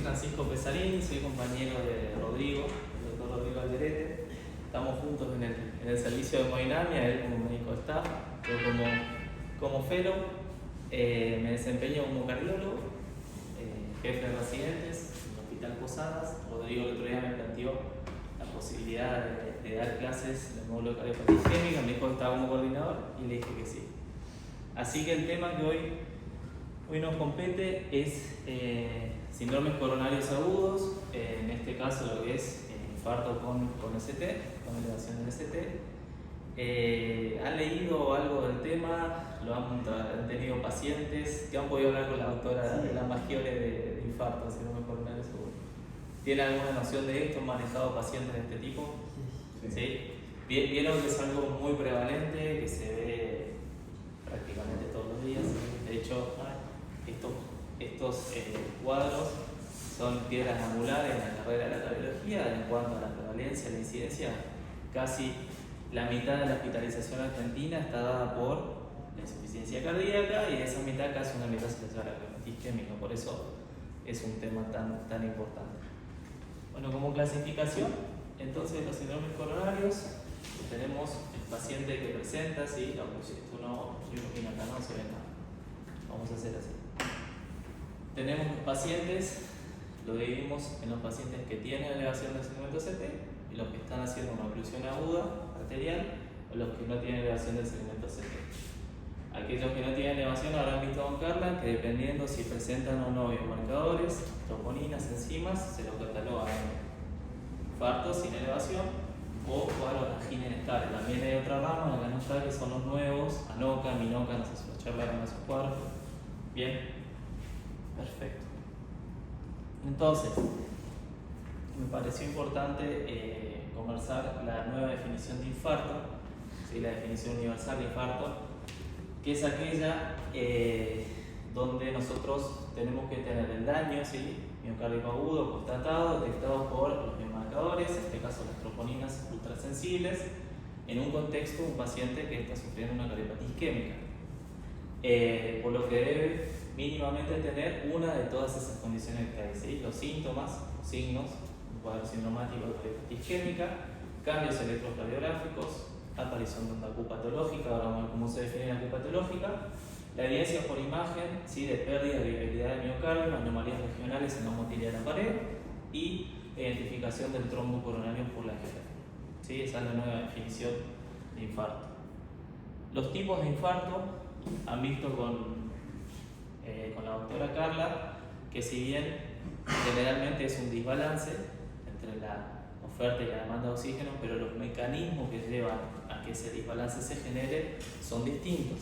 Francisco Pesarini, soy compañero de Rodrigo, el doctor Rodrigo Alderete. Estamos juntos en el servicio de hemodinamia, él como médico de staff, yo como fellow. Me desempeño como cardiólogo, jefe de residentes en el Hospital Posadas. Rodrigo el otro día me planteó la posibilidad de dar clases en el módulo de cardiopatía isquémica, me dijo que estaba como coordinador y le dije que sí. Así que el tema que hoy nos compete es síndromes coronarios agudos, en este caso lo que es infarto con ST, con elevación del ST. ¿Han leído algo del tema? ¿Lo han tenido pacientes? ¿Qué han podido hablar con la doctora de la Maggiore de infarto, síndromes coronarios agudos? ¿Tiene alguna noción de esto? ¿Han manejado pacientes de este tipo? ¿Sí? Vieron que es algo muy prevalente, que se ve prácticamente todos los días. De hecho, estos cuadros son piedras angulares en la carrera de la cardiología en cuanto a la prevalencia, la incidencia. Casi la mitad de la hospitalización argentina está dada por la insuficiencia cardíaca y de esa mitad casi una mitad se le llama la cardiopatía isquémica. Por eso es un tema tan importante. Bueno, como clasificación, entonces los síndromes coronarios, tenemos el paciente que presenta, ¿sí? Esto no, yo creo que acá no se ve nada. Vamos a hacer así. Tenemos los pacientes, lo dividimos en los pacientes que tienen elevación del segmento ST y los que están haciendo una oclusión aguda arterial o los que no tienen elevación del segmento ST. Aquellos que no tienen elevación habrán visto con Carla que dependiendo si presentan o no biomarcadores, troponinas, enzimas, se los catalogan en infarto sin elevación o cuadros angina inestable. También hay otra rama, la que no está, que son los nuevos, ANOCA, MINOCA, no sé si los charlaron en esos cuadros. Bien, perfecto. Entonces, me pareció importante conversar la nueva definición de infarto, ¿sí? La definición universal de infarto, que es aquella donde nosotros tenemos que tener el daño, ¿sí? Miocárdico agudo constatado, detectado por los biomarcadores, en este caso las troponinas ultrasensibles, en un contexto de un paciente que está sufriendo una cardiopatía isquémica. Por lo que debe mínimamente tener una de todas esas condiciones que hay, ¿sí? Los síntomas, los signos, un cuadro sindromático de cardiopatía isquémica, cambios electrocardiográficos, aparición de una Q patológica, ahora vamos a ver cómo se define la Q patológica, la evidencia por imagen, ¿sí? De pérdida de viabilidad del miocardio, anomalías regionales en la motilidad de la pared y identificación del trombo coronario por la angiografía, ¿sí? Esa es la nueva definición de infarto. Los tipos de infarto han visto con la doctora Carla que si bien generalmente es un desbalance entre la oferta y la demanda de oxígeno, pero los mecanismos que llevan a que ese desbalance se genere son distintos,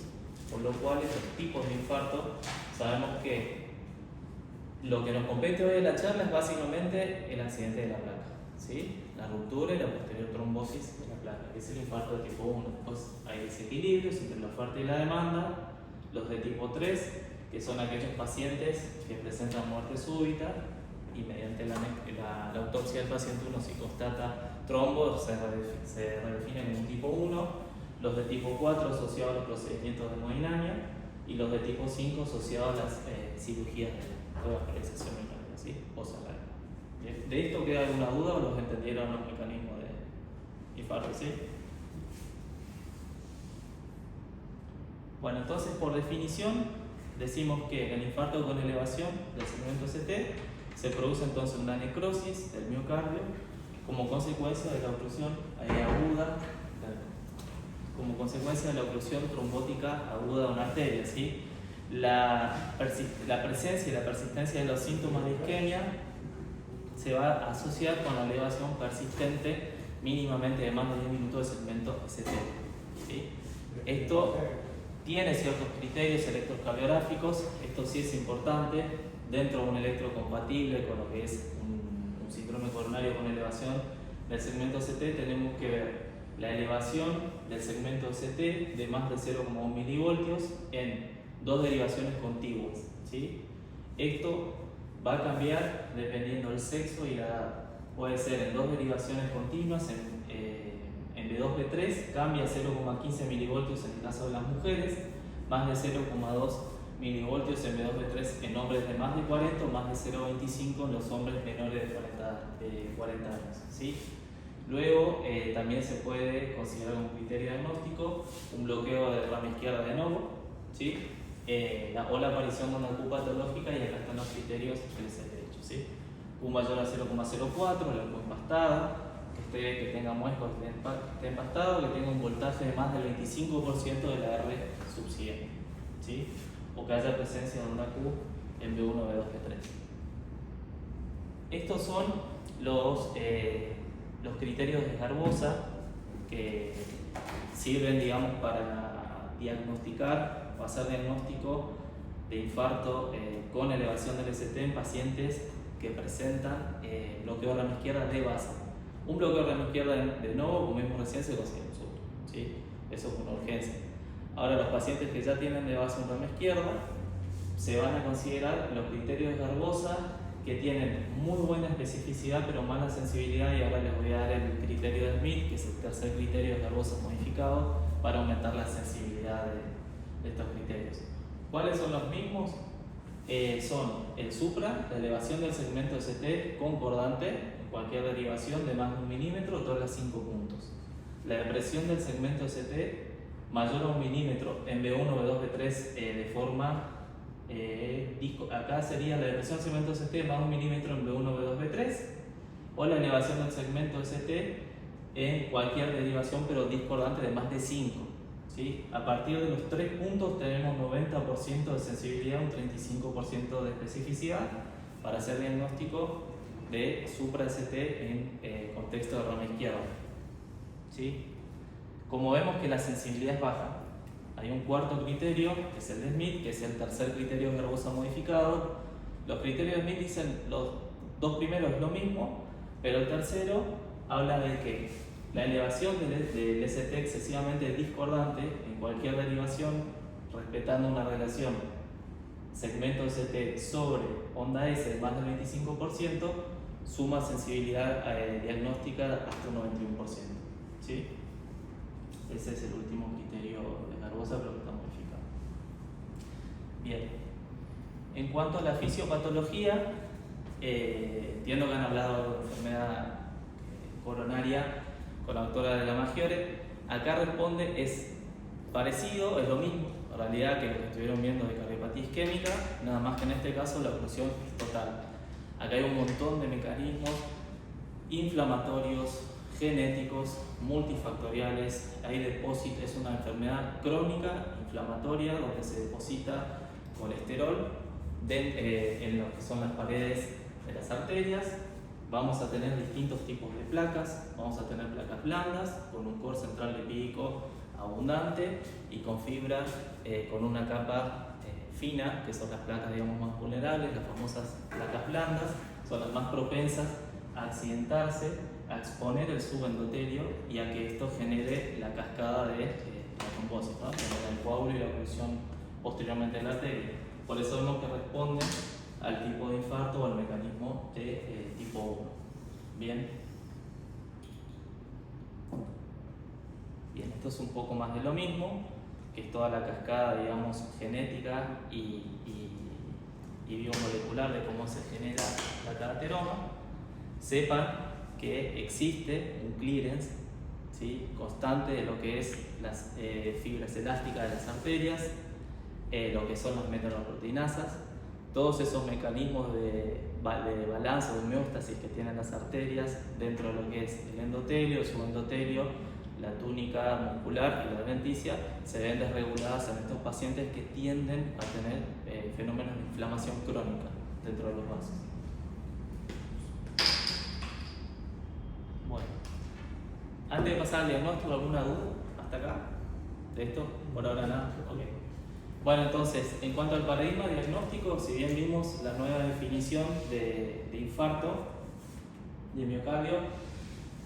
por lo cual estos tipos de infarto sabemos que lo que nos compete hoy en la charla es básicamente el accidente de la placa, ¿sí? La ruptura y la posterior trombosis de la placa, que es el infarto de tipo 1. Después hay desequilibrios entre la oferta y la demanda, los de tipo 3, que son aquellos pacientes que presentan muerte súbita y mediante la autopsia del paciente uno si constata trombo se redefine como un tipo 1, los de tipo 4 asociados a los procedimientos de hemodinamia y los de tipo 5 asociados a las cirugías de vascularización mecánica, ¿sí? O cerrar. ¿De esto queda alguna duda o los entendieron los mecanismos de infarto? ¿Sí? Bueno, entonces por definición decimos que en el infarto con elevación del segmento ST se produce entonces una necrosis del miocardio como consecuencia de la oclusión aguda, como consecuencia de la oclusión trombótica aguda de una arteria, ¿sí? La presencia y la persistencia de los síntomas de isquemia se va a asociar con la elevación persistente mínimamente de más de 10 minutos del segmento ST, ¿sí? Esto tiene ciertos criterios electrocardiográficos, esto sí es importante, dentro de un electro compatible con lo que es un síndrome coronario con elevación del segmento ST, tenemos que ver la elevación del segmento ST de más de 0,1 milivoltios en dos derivaciones contiguas, ¿sí? Esto va a cambiar dependiendo del sexo y la edad. Puede ser en dos derivaciones continuas, en B2, B3, cambia a 0,15 milivoltios en el caso de las mujeres, más de 0,2 milivoltios en V2V3 en hombres de más de 40 o más de 0,25 en los hombres menores de 40 años. ¿Sí? Luego también se puede considerar un criterio diagnóstico un bloqueo de rama izquierda de novo, ¿sí? O la aparición de una Q patológica, y acá están los criterios del derecho, ¿sí? Q mayor a 0,04, la Q empastada, que tenga muescos, que esté empastado, que tenga un voltaje de más del 25% de la R subsiguiente, ¿sí? O que haya presencia de una Q en B1 o B2, B3. Estos son los criterios de Garbosa que sirven, digamos, para diagnosticar o hacer diagnóstico de infarto con elevación del ST en pacientes que presentan bloqueo de rama izquierda de base. Un bloqueo de rama izquierda de nuevo, como vimos recién, se considera un susto, ¿sí? Eso es una urgencia. Ahora, los pacientes que ya tienen de base un rama izquierda se van a considerar los criterios de Garbosa, que tienen muy buena especificidad pero mala sensibilidad, y ahora les voy a dar el criterio de Smith, que es el tercer criterio de Garbosa modificado para aumentar la sensibilidad de estos criterios. ¿Cuáles son los mismos? Son el supra, la elevación del segmento ST concordante en cualquier derivación de más de 1 milímetro, todas las 5 puntos. La depresión del segmento ST mayor a 1 milímetro en B1, B2, B3 de forma acá sería la depresión del segmento ST más de 1 milímetro en B1, B2, B3, o la elevación del segmento ST en cualquier derivación pero discordante de más de 5. ¿Sí? A partir de los 3 puntos tenemos 90% de sensibilidad, un 35% de especificidad para hacer diagnóstico de supra-ST en contexto de rama izquierda. ¿Sí? Como vemos que la sensibilidad es baja, hay un cuarto criterio, que es el de Smith, que es el tercer criterio de Garbosa modificado. Los criterios de Smith dicen los dos primeros es lo mismo, pero el tercero habla de que la elevación del ST excesivamente discordante en cualquier derivación, respetando una relación segmento ST sobre onda S de más del 25%, suma sensibilidad diagnóstica hasta un 91%. ¿Sí? Ese es el último criterio de Garbosa, pero que está modificado. Bien. En cuanto a la fisiopatología, entiendo que han hablado de enfermedad coronaria con la doctora de la Maggiore. Acá responde, es parecido, es lo mismo, en realidad, que lo que estuvieron viendo de cardiopatía isquémica, nada más que en este caso la oclusión es total. Acá hay un montón de mecanismos inflamatorios, genéticos, multifactoriales. Hay depósito, es una enfermedad crónica inflamatoria donde se deposita colesterol en lo que son las paredes de las arterias. Vamos a tener distintos tipos de placas. Vamos a tener placas blandas con un core central lipídico abundante y con fibra con una capa fina, que son las placas, digamos, más vulnerables. Las famosas placas blandas son las más propensas a accidentarse, a exponer el subendotelio y a que esto genere la cascada de la trombosis, ¿no? Genera el coágulo y la oclusión posteriormente de la arteria. Por eso vemos que responde al tipo de infarto o al mecanismo de tipo 1. Bien. Bien, esto es un poco más de lo mismo, que es toda la cascada, digamos, genética y biomolecular de cómo se genera la carateroma. Sepan que existe un clearance, ¿sí?, constante de lo que es las fibras elásticas de las arterias, lo que son las metanoproteinasas, todos esos mecanismos de balance o de homeostasis que tienen las arterias dentro de lo que es el endotelio, el subendotelio, la túnica muscular y la adventicia, se ven desreguladas en estos pacientes que tienden a tener fenómenos de inflamación crónica dentro de los vasos. Bueno, antes de pasar al diagnóstico, ¿alguna duda hasta acá de esto? Por ahora nada. Okay. Bueno, entonces, en cuanto al paradigma diagnóstico, si bien vimos la nueva definición de infarto de miocardio,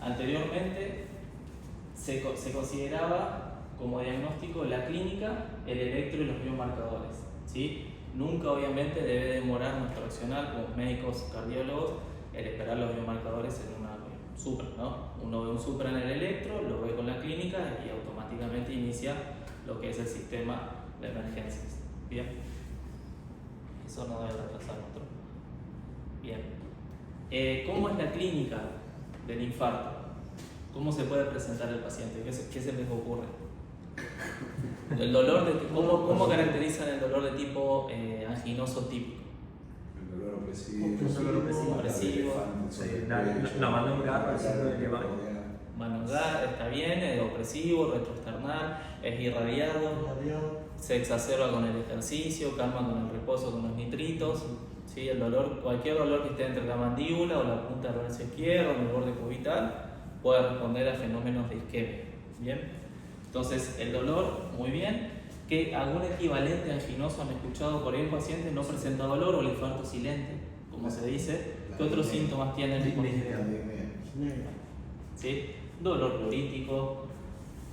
anteriormente se consideraba como diagnóstico la clínica, el electro y los biomarcadores, ¿sí? Nunca, obviamente, debe demorar nuestro accionar como médicos cardiólogos el esperar los biomarcadores en una supra, ¿no? Uno ve un supra en el electro, lo ve con la clínica y automáticamente inicia lo que es el sistema de emergencias. Bien. eso no debe retrasar nuestro. Bien. ¿Cómo es la clínica del infarto? ¿Cómo se puede presentar el paciente? ¿Qué se les ocurre? El dolor ¿cómo caracterizan el dolor de tipo anginoso típico? El dolor opresivo. La mano en garra, Mano en garra, está bien, es opresivo, retroesternal, es irradiado, se exacerba con el ejercicio, calma con el reposo, con los nitritos. ¿Sí? El dolor, cualquier dolor que esté entre la mandíbula o la punta del brazo izquierdo, en el borde cubital, puede responder a fenómenos de isquemia. ¿Bien? Entonces, el dolor, muy bien. ¿Que algún equivalente anginoso han escuchado por ahí? El paciente no presenta dolor o el infarto silente, como se dice. ¿Qué otros síntomas tiene el dispositivo? ¿Sí? Dolor plurítico,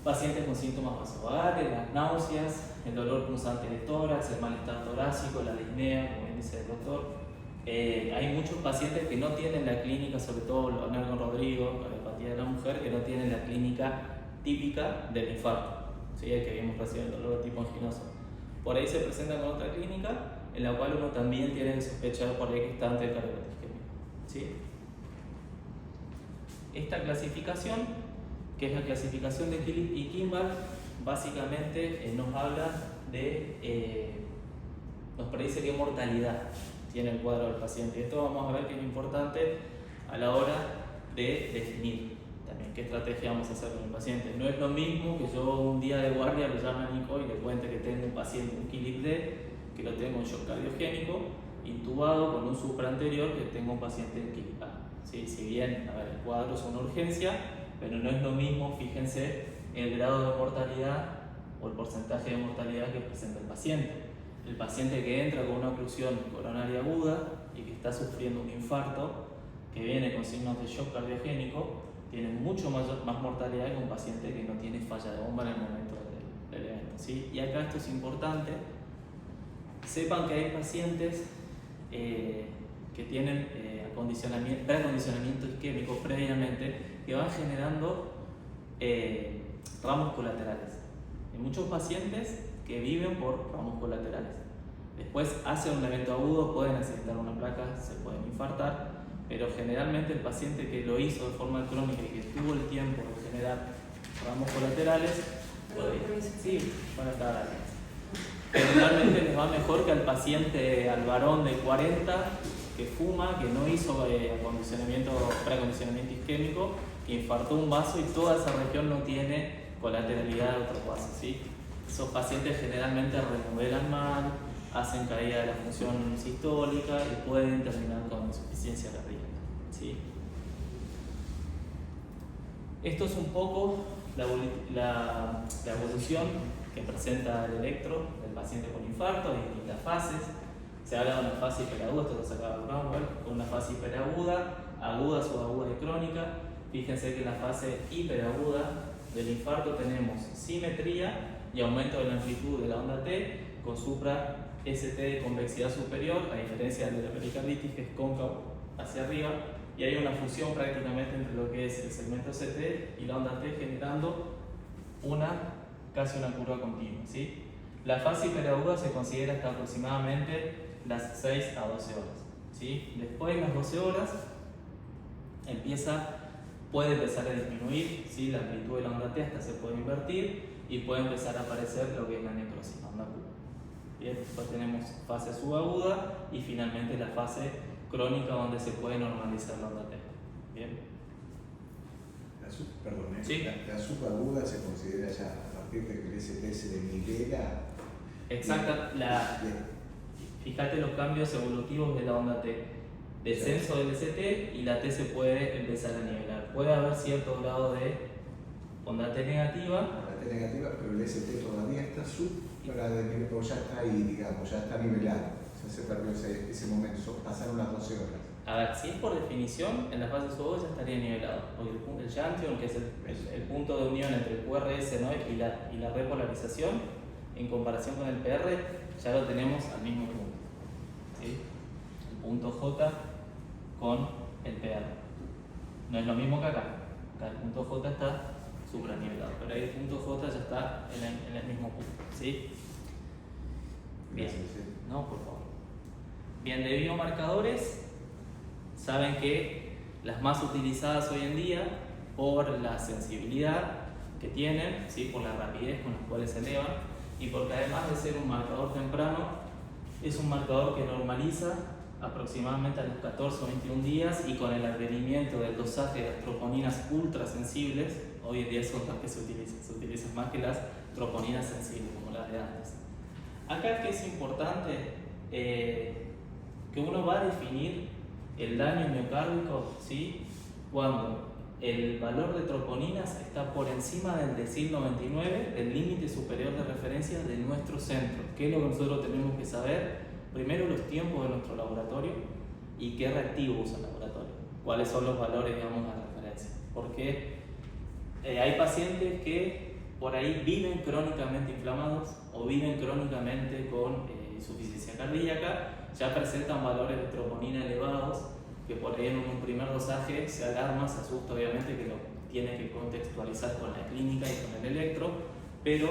pacientes con síntomas vasovagales, las náuseas, el dolor punzante de tórax, el malestar torácico, la disnea, como bien dice el doctor. Hay muchos pacientes que no tienen la clínica, sobre todo Leonardo Rodrigo, con la apatía de la mujer, que no tienen la clínica típica del infarto, ¿sí? El que vimos recién, el dolor de tipo anginoso. Por ahí se presenta con otra clínica, en la cual uno también tiene que sospechar por ahí que está ante cardiopatía isquémica, ¿sí? Esta clasificación, que es la clasificación de Philip y Kimball, básicamente nos habla de, nos predice qué mortalidad tiene el cuadro del paciente. Y esto vamos a ver que es importante a la hora de definir también qué estrategia vamos a hacer con el paciente. No es lo mismo que yo un día de guardia lo llame a Nico y le cuente que tengo un paciente, un Philip D, que lo tengo en shock cardiogénico, intubado con un supraanterior, que tengo un paciente en Philip A. ¿Sí? Si bien, a ver, el cuadro es una urgencia, pero no es lo mismo, fíjense, el grado de mortalidad o el porcentaje de mortalidad que presenta el paciente. El paciente que entra con una oclusión coronaria aguda y que está sufriendo un infarto, que viene con signos de shock cardiogénico, tiene mucho más mortalidad que un paciente que no tiene falla de bomba en el momento del evento. ¿Sí? Y acá esto es importante. Sepan que hay pacientes que tienen preacondicionamiento isquémico previamente, que van generando ramos colaterales. Hay muchos pacientes que viven por ramos colaterales. Después hacen un evento agudo, pueden accidentar una placa, se pueden infartar, pero generalmente el paciente que lo hizo de forma crónica y que tuvo el tiempo de generar ramos colaterales, sí, van a estar ahí. Generalmente les va mejor que al paciente, al varón de 40 que fuma, que no hizo preacondicionamiento isquémico, que infartó un vaso y toda esa región no tiene colateralidad de otros vasos. ¿Sí? Esos pacientes generalmente remodelan mal, hacen caída de la función sistólica y pueden terminar con insuficiencia cardíaca. ¿Sí? Esto es un poco la evolución que presenta el electro del paciente con infarto en distintas fases. Se habla de una fase hiperaguda, esto lo sacaba Bromwell, con una fase hiperaguda, aguda, subaguda y crónica. Fíjense que en la fase hiperaguda del infarto tenemos simetría y aumento de la amplitud de la onda T con supra ST de convexidad superior, a diferencia de la pericarditis que es cóncavo hacia arriba, y hay una fusión prácticamente entre lo que es el segmento ST y la onda T, generando casi una curva continua. ¿Sí? La fase hiperaguda se considera hasta aproximadamente las 6 a 12 horas. ¿Sí? Después de las 12 horas puede empezar a disminuir, ¿sí? La amplitud de la onda T hasta se puede invertir y puede empezar a aparecer lo que es la necrosis, la onda Q. Bien, después tenemos fase subaguda y finalmente la fase crónica donde se puede normalizar la onda T. Bien. ¿Sí? La subaguda se considera ya a partir de que el ST se nivela. Exacto. Fíjate los cambios evolutivos de la onda T. Descenso del ST y la T se puede empezar a nivelar. Puede haber cierto grado de onda T negativa. Onda T negativa, pero el ST todavía está o ya está ahí, digamos, ya está nivelado. O sea, se perdió ese momento, pasaron las 12 horas. A ver, si es por definición, en la fase subaguda ya estaría nivelado, porque el junction, que es el punto de unión entre el QRS, ¿no? y la repolarización, en comparación con el PR, ya lo tenemos al mismo punto. ¿Sí? El punto J con el PR. No es lo mismo que acá. Acá el punto J está supranivelado, pero ahí el punto J ya está en el mismo punto. ¿Sí? Bien. No, por favor. Bien, de biomarcadores, saben que las más utilizadas hoy en día, por la sensibilidad que tienen, ¿sí? Por la rapidez con la cual se elevan, y porque además de ser un marcador temprano, es un marcador que normaliza aproximadamente a los 14 o 21 días, y con el advenimiento del dosaje de las troponinas ultrasensibles, hoy en día son las que se utilizan más que las troponinas sensibles como las de antes. Acá que es importante, que uno va a definir el daño miocárdico, ¿sí? Cuando el valor de troponinas está por encima del decil 99, del límite superior de referencia de nuestro centro. ¿Qué es lo que nosotros tenemos que saber? Primero, los tiempos de nuestro laboratorio y qué reactivo usa el laboratorio. Cuáles son los valores, digamos, de referencia. Porque hay pacientes que por ahí viven crónicamente inflamados o viven crónicamente con insuficiencia cardíaca, ya presentan valores de troponina elevados, que por ahí en un primer dosaje se alarma, se asusta, obviamente, que lo tiene que contextualizar con la clínica y con el electro, pero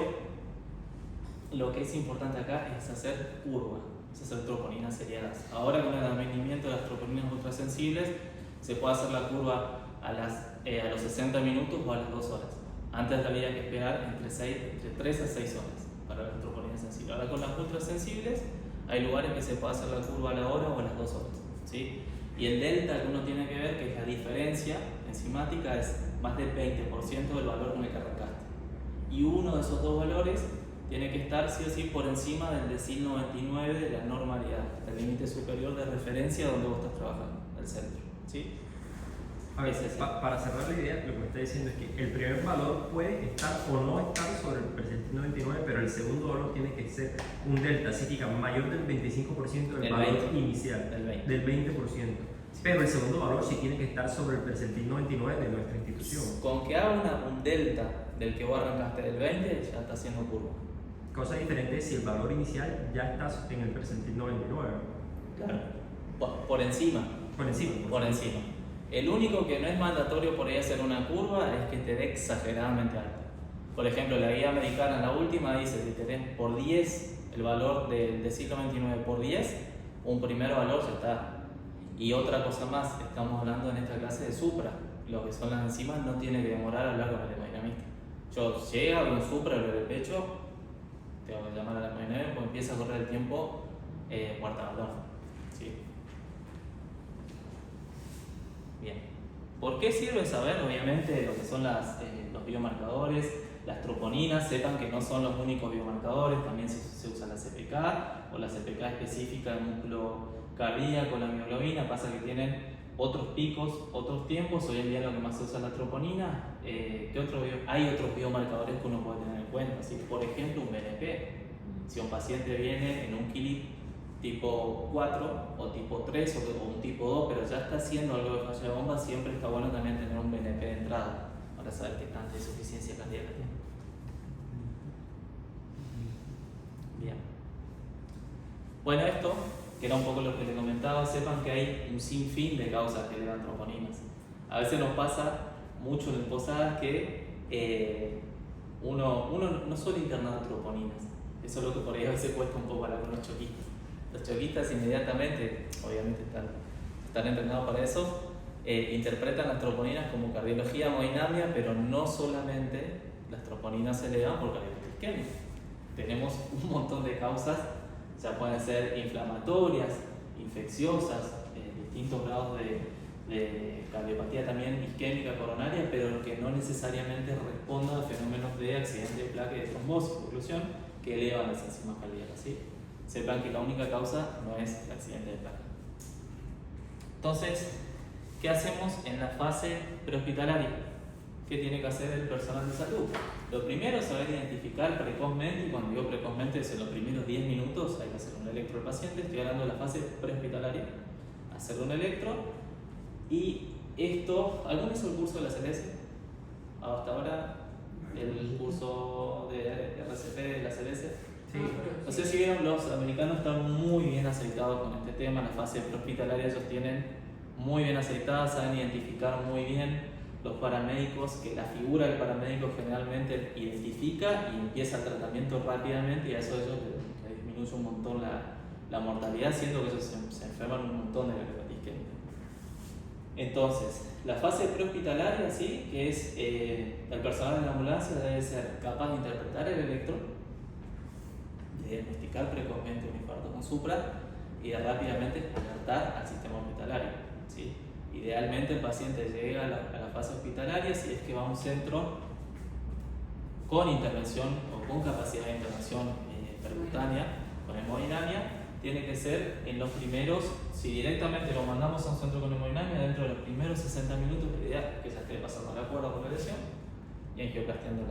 lo que es importante acá es hacer curva, es hacer troponinas seriadas. Ahora, con el advenimiento de las troponinas ultrasensibles, se puede hacer la curva a los 60 minutos o a las 2 horas. Antes había que esperar entre 3 a 6 horas para las troponinas sensibles. Ahora, con las ultrasensibles, hay lugares que se puede hacer la curva a la hora o a las 2 horas, ¿sí? Y el delta que uno tiene que ver, que es la diferencia enzimática, es más del 20% del valor con el que arrancaste. Y uno de esos dos valores tiene que estar sí o sí por encima del decil 99 de la normalidad, el límite superior de referencia donde vos estás trabajando, el centro, ¿sí? A ver, para cerrar la idea, lo que me está diciendo es que el primer valor puede estar o no estar sobre el percentil 99, pero el segundo valor tiene que ser un delta psíquica mayor del 25% del valor inicial, del 20%. Pero el segundo valor sí tiene que estar sobre el percentil 99 de nuestra institución. Con que haga un delta del que vos arrancaste del 20, ya está haciendo curva. Cosa diferente es si el valor inicial ya está en el percentil 99. Claro, por encima. Por encima. El único que no es mandatorio por ahí hacer una curva es que te dé exageradamente alto. Por ejemplo, la guía americana, la última, dice que tenés por 10 el valor del decil 99 por 10, un primer valor ya está. Y otra cosa más, estamos hablando en esta clase de supra. Lo que son las enzimas no tiene que demorar a hablar con el hemodinamista. Yo llega con supra sobre el pecho, tengo que llamar a la hemodinamia porque empieza a correr el tiempo cuarta, ¿sí? Bien. ¿Por qué sirve saber? Obviamente lo que son los biomarcadores, las troponinas. Sepan que no son los únicos biomarcadores, también se usa la CPK o la CPK específica del músculo cardíaco, la mioglobina. Pasa que tienen otros picos, otros tiempos. Hoy en día lo que más se usa es la troponina. Hay otros biomarcadores que uno puede tener en cuenta, ¿sí? Por ejemplo, un BNP. Si un paciente viene en un Kili tipo 4 o tipo 3 o un tipo 2, pero ya está haciendo algo de falla de bomba, siempre está bueno también tener un BNP de entrada para saber qué tanta insuficiencia cardíaca tiene. Bien. Bueno, esto, que era un poco lo que les comentaba, sepan que hay un sinfín de causas que elevan troponinas. A veces nos pasa mucho en posadas que uno no suele internar troponinas. Eso es lo que por ahí a veces cuesta un poco hablar con los choquistas. Los choquistas inmediatamente, obviamente están entrenados para eso, interpretan las troponinas como cardiología hemodinamia, pero no solamente las troponinas se elevan por cardiología isquémica. Tenemos un montón de causas, ya pueden ser inflamatorias, infecciosas, distintos grados de cardiopatía también isquémica coronaria, pero que no necesariamente respondan a fenómenos de accidente de placa y de trombosis, oclusión, que elevan las enzimas cardíacas, ¿sí? Sepan que la única causa no es el accidente de placa. Entonces, ¿qué hacemos en la fase prehospitalaria? ¿Qué tiene que hacer el personal de salud? Lo primero es saber identificar precozmente, y cuando digo precozmente es en los primeros 10 minutos, hay que hacer un electro al paciente. Estoy hablando de la fase prehospitalaria. Hacer un electro, y esto, ¿alguno hizo el curso de la CLS? Hasta ahora, el curso de RCP de la CLS. Sí. No sé si vieron, los americanos están muy bien aceitados con este tema. La fase prehospitalaria ellos tienen muy bien aceitada, saben identificar muy bien los paramédicos, que la figura del paramédico generalmente identifica y empieza el tratamiento rápidamente, y a eso ellos les disminuye un montón la mortalidad, siendo que ellos se enferman un montón de cardiopatía isquémica. Entonces, la fase prehospitalaria, ¿sí? Que es el personal de la ambulancia debe ser capaz de interpretar el electro, de diagnosticar precozmente un infarto con supra y de rápidamente alertar al sistema hospitalario, ¿sí? Idealmente el paciente llega a la fase hospitalaria si es que va a un centro con intervención o con capacidad de intervención percutánea, con hemodinamia, tiene que ser en los primeros, si directamente lo mandamos a un centro con hemodinamia, dentro de los primeros 60 minutos, la idea es que ya esté pasando la cuerda por la lesión y angioplastiando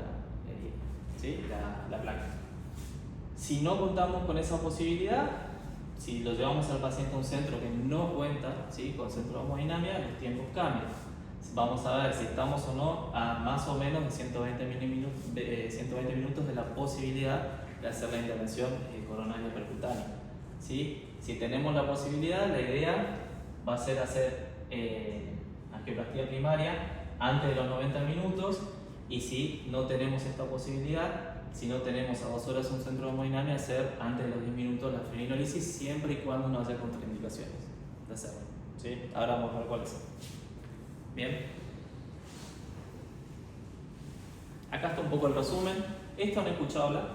la placa. Si no contamos con esa posibilidad, si lo llevamos al paciente a un centro que no cuenta, ¿sí?, con centro de hemodinamia, los tiempos cambian. Vamos a ver si estamos o no a más o menos de 120 minutos de la posibilidad de hacer la intervención coronaria percutánea, ¿sí? Si tenemos la posibilidad, la idea va a ser hacer angioplastía primaria antes de los 90 minutos, y si no tenemos esta posibilidad, si no tenemos a 2 horas un centro de hemodinamia, hacer antes de los 10 minutos la fibrinólisis, siempre y cuando no haya contraindicaciones de hacerlo, ¿sí? Ahora vamos a ver cuáles son. Bien. Acá está un poco el resumen. Esto han escuchado hablar.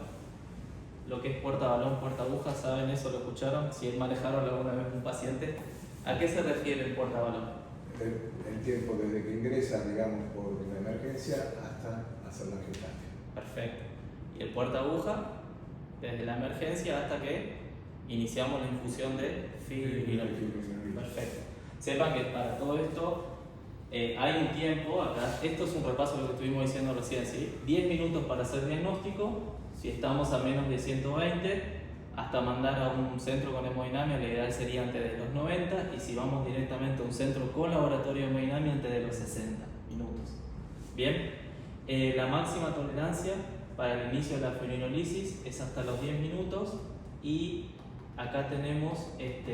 Lo que es puerta balón, puerta aguja, ¿saben eso? ¿Lo escucharon? Si manejaron alguna vez un paciente. ¿A qué se refiere el puerta balón? El tiempo desde que ingresa, digamos, por la emergencia hasta hacer la angioplástica. Perfecto. Y el puerta aguja, desde la emergencia hasta que iniciamos la infusión de fibrinólisis. Perfecto. Sepan que para todo esto hay un tiempo acá. Esto es un repaso de lo que estuvimos diciendo recién, ¿sí? 10 minutos para hacer diagnóstico. Si estamos a menos de 120, hasta mandar a un centro con hemodinamia, la ideal sería antes de los 90, y si vamos directamente a un centro con laboratorio de hemodinamia, antes de los 60 minutos. Bien, la máxima tolerancia para el inicio de la fibrinólisis es hasta los 10 minutos, y acá tenemos hasta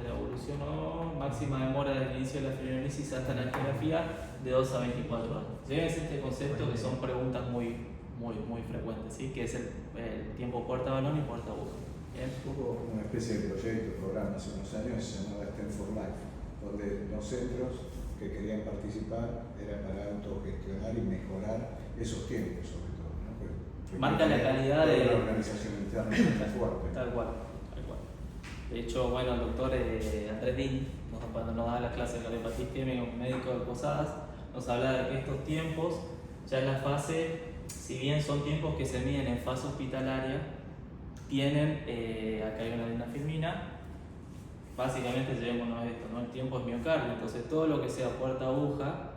la evolución máxima demora del inicio de la fibrinólisis hasta la angiografía de 2 a 24 horas. Llévense este concepto, que son preguntas muy frecuentes, ¿sí? Que es el tiempo puerta balón y puerta aguja. ¿Bien? Hubo una especie de proyecto, programa hace unos años, se llamaba STEM for Life, donde los centros que querían participar era para autogestionar y mejorar esos tiempos, sobre todo, ¿no? Pues, marca la calidad de la organización interna muy fuerte. Tal cual. De hecho, bueno, el doctor Andrés Dín, cuando nos da las clases de cardiopatía isquémica, un médico de Posadas, nos habla de que estos tiempos, ya en la fase, si bien son tiempos que se miden en fase hospitalaria, tienen, acá hay una dinafilmina, básicamente llevémonos esto, ¿no? El tiempo es miocardio, entonces todo lo que sea puerta aguja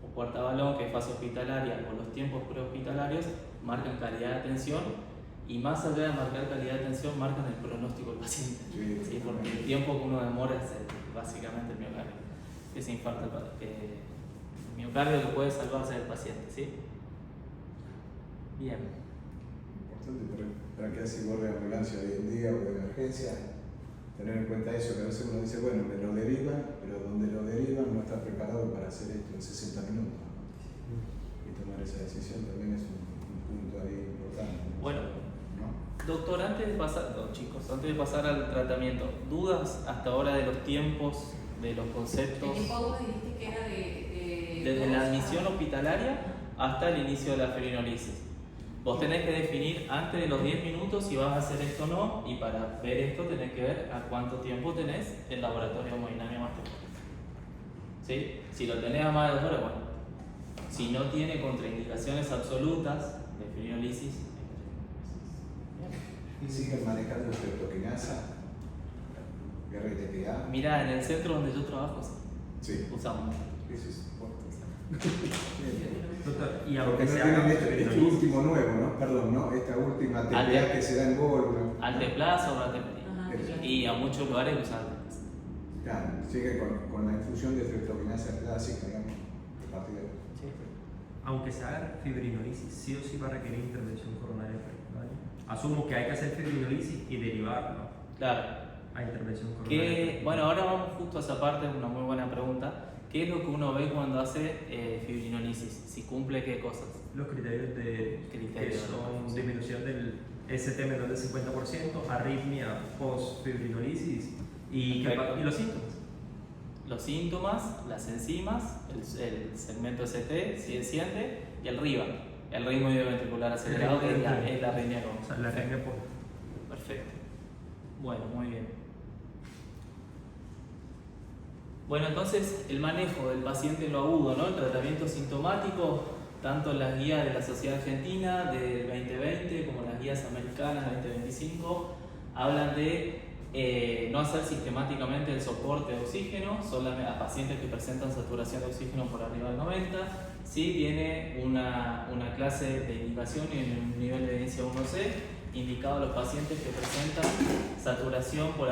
o puerta balón, que es fase hospitalaria, o los tiempos prehospitalarios, marcan calidad de atención. Y más allá de marcar calidad de atención, marcan el pronóstico del paciente. Sí, porque el tiempo que uno demora es básicamente el miocardio. Que se infarta el miocardio que puede salvarse del paciente, ¿sí? Bien. Importante para que hace igual de ambulancia hoy en día o de emergencia, tener en cuenta eso, que a veces uno dice, bueno, me lo derivan, pero donde lo derivan no está preparado para hacer esto en 60 minutos. Y tomar esa decisión también es un punto ahí importante, ¿no? Bueno. Doctor, antes de pasar al tratamiento, ¿dudas hasta ahora de los tiempos, de los conceptos? ¿El tiempo dijiste que era desde la admisión hospitalaria hasta el inicio de la fibrinólisis? Vos tenés que definir antes de los 10 minutos si vas a hacer esto o no, y para ver esto tenés que ver a cuánto tiempo tenés el laboratorio de hemodinamia más temprano. ¿Sí? Si lo tenés a más de 2 horas, bueno. Si no tiene contraindicaciones absolutas de fibrinólisis, ¿Y siguen manejando streptokinasa? ¿RTPA? mira, en el centro donde yo trabajo, Sí. usamos. Eso es importante. Doctor, y Porque aunque no se tienen haga este último nuevo, ¿no? Perdón, ¿no? Esta última TPA que se da en Bolo. Anteplaza o Ajá. y a muchos lugares que usan. Claro, sigue con la infusión de streptokinasa clásica, digamos, a partir de... Sí. aunque se haga fibrinólisis, sí o sí va a requerir intervención coronaria percutánea. Asumo que hay que hacer fibrinólisis y derivarlo Claro. a intervención coronaria. Bueno, ahora vamos justo a esa parte, una muy buena pregunta. ¿Qué es lo que uno ve cuando hace fibrinólisis? Si cumple qué cosas. Los criterios que son disminución del ST menor del 50%, arritmia post-fibrinolisis y los síntomas. Los síntomas, las enzimas, el segmento ST, si desciende, y el RIVA, el ritmo ventricular acelerado, que es la arritmia común. O sea, la arritmia Perfecto. Bueno, muy bien. Bueno, entonces el manejo del paciente en lo agudo, ¿no? El tratamiento sintomático, tanto en las guías de la Sociedad Argentina del 2020 como en las guías americanas del 2025, hablan de no hacer sistemáticamente el soporte de oxígeno solamente a pacientes que presentan saturación de oxígeno por arriba del 90. Sí tiene una clase de indicación y un nivel de evidencia 1C indicado a los pacientes que presentan saturación por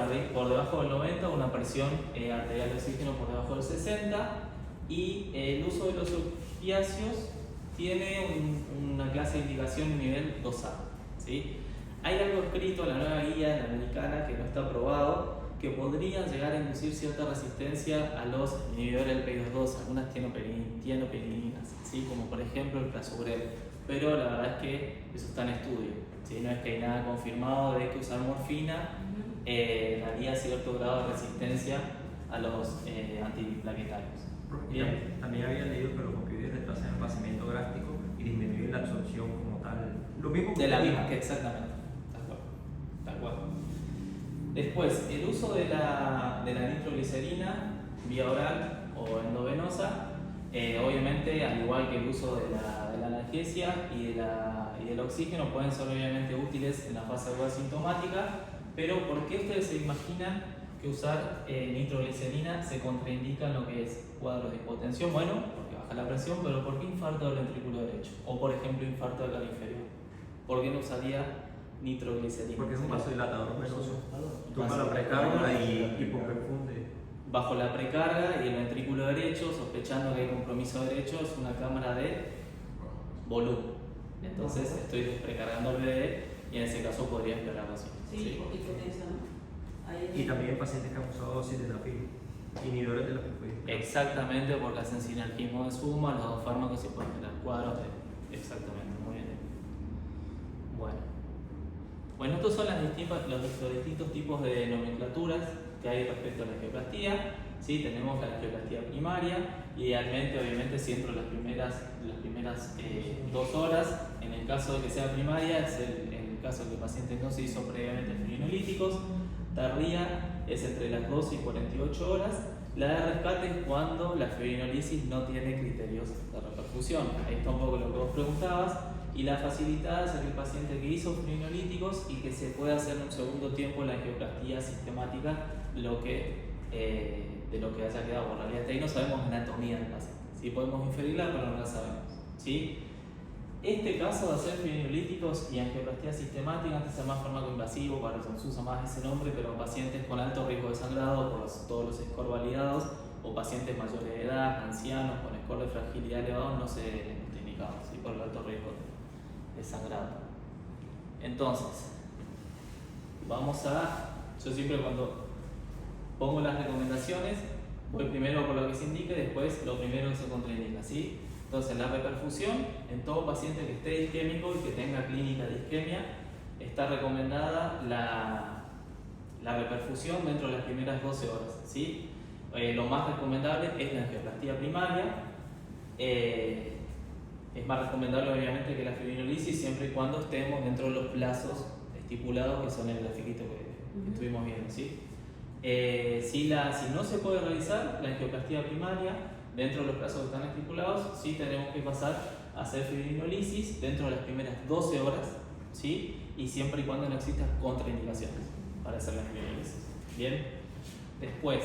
debajo del 90, una presión arterial de oxígeno por debajo del 60, y el uso de los opiáceos tiene una clase de indicación y nivel 2A. ¿Sí? Hay algo escrito en la nueva guía de la americana que no está aprobado, que podrían llegar a inducir cierta resistencia a los inhibidores del PI2, algunas tienoperinas, ¿sí? Como por ejemplo el Plasugrel, pero la verdad es que eso está en estudio, ¿sí? No es que hay nada confirmado de que usar morfina daría cierto grado de resistencia a los antiplaquetarios. Bien. También había leído que los opioides retrasan el vaciamiento gástrico y disminuyen la absorción como tal. Lo mismo de la misma, que exactamente. Tal cual. Después, el uso de la nitroglicerina vía oral o endovenosa, obviamente, al igual que el uso de la analgesia y del oxígeno, pueden ser obviamente útiles en la fase aguda sintomática, pero ¿por qué ustedes se imaginan que usar nitroglicerina se contraindica en lo que es cuadros de hipotensión? Bueno, porque baja la presión, pero ¿por qué infarto del ventrículo derecho? O por ejemplo, infarto del canal inferior. ¿Por qué no usaría nitroglicerina? Porque es un vasodilatador venoso. Toma la precarga y hipoperfunde. Bajo la precarga y el ventrículo derecho, sospechando que hay compromiso derecho, es una cámara de volumen. Entonces estoy desprecargando el BD y en ese caso podría esperarlo así. Sí, porque hipotensa, ¿no? Y también en pacientes que han usado dosis de napil, inhibidores de la peptidina. Exactamente, porque hacen sinergismo de suma, los dos fármacos y pueden generar cuadros de... Exactamente, muy bien. Bueno, estos son los distintos tipos de nomenclaturas que hay respecto a la angioplastía. ¿Sí? Tenemos la angioplastía primaria, idealmente, obviamente, siempre las primeras 2 horas. En el caso de que sea primaria, es el caso de que el paciente no se hizo previamente fibrinolíticos. Tardía es entre las 12 y 48 horas. La de rescate es cuando la fibrinolisis no tiene criterios de reperfusión. Ahí está un poco lo que vos preguntabas. Y la facilitada es aquel paciente que hizo fibrinolíticos y que se puede hacer en un segundo tiempo la angioplastía sistemática de lo que haya quedado. En realidad, ahí no sabemos anatomía del paciente. Sí podemos inferirla, pero no la sabemos. ¿Sí? Este caso de hacer fibrinolíticos y angioplastía sistemática, antes era más farmacoinvasivo, para eso se usa más ese nombre, pero pacientes con alto riesgo de sangrado por todos los scores validados, o pacientes mayores de edad, ancianos con score de fragilidad elevado, no se está indicado, ¿sí? Por el alto riesgo de sangrado. Entonces, yo siempre cuando pongo las recomendaciones, voy primero por lo que se indica y después lo primero que se contraindica, ¿sí? Entonces, la reperfusión en todo paciente que esté isquémico y que tenga clínica de isquemia, está recomendada la reperfusión dentro de las primeras 12 horas, ¿sí? Lo más recomendable es la angioplastía primaria. Es más recomendable, obviamente, que la fibrinolisis siempre y cuando estemos dentro de los plazos estipulados que son el grafiquito que estuvimos viendo, ¿sí? Si no se puede realizar la angioplastía primaria dentro de los plazos que están estipulados, sí tenemos que pasar a hacer fibrinolisis dentro de las primeras 12 horas, ¿sí? Y siempre y cuando no existan contraindicaciones para hacer la fibrinolisis. Bien, después,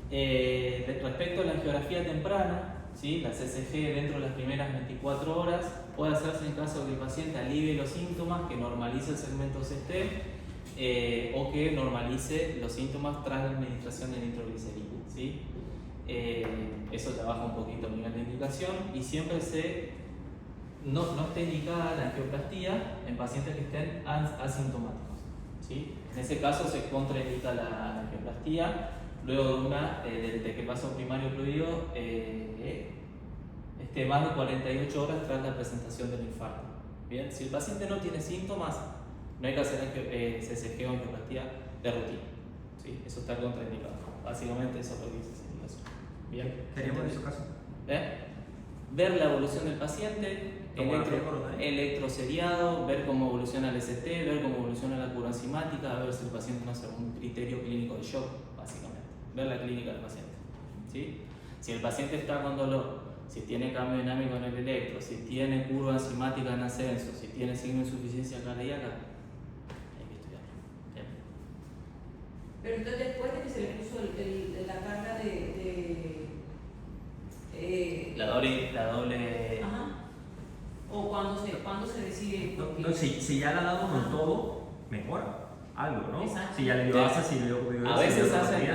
respecto a la angiografía temprana, ¿sí? La CCG dentro de las primeras 24 horas puede hacerse en caso de que el paciente alivie los síntomas, que normalice el segmento CT, o que normalice los síntomas tras la administración de nitroglicerina, ¿sí? Eso trabaja un poquito a nivel de indicación y siempre no está indicada la angioplastía en pacientes que estén asintomáticos, ¿sí? En ese caso se contraindica la angioplastía luego de que el vaso primario ocluido esté más de 48 horas tras la presentación del infarto. Bien, si el paciente no tiene síntomas, No hay que hacer CSG o angioplastia de rutina. ¿Sí? Eso está contraindicado. Básicamente eso es lo que dice esa indicación. Bien. ¿Queríamos en su caso? Ver la evolución del paciente, Tomografía coronaria. electroseriado, ver cómo evoluciona el ST, ver cómo evoluciona la curva enzimática, ver si el paciente no hace algún criterio clínico de shock, básicamente. Ver la clínica del paciente. ¿Sí? Si el paciente está con dolor, si tiene cambio dinámico en el electro, si tiene curva enzimática en ascenso, si tiene signo de insuficiencia cardíaca, hay que estudiarlo. Bien. Pero entonces después de que se le puso la carga La doble. Ajá. O cuando se decide. No, si ya le ha dado con todo, mejora algo, ¿no? Exacto. Si ya le dio ASA, si le dio COVID, A veces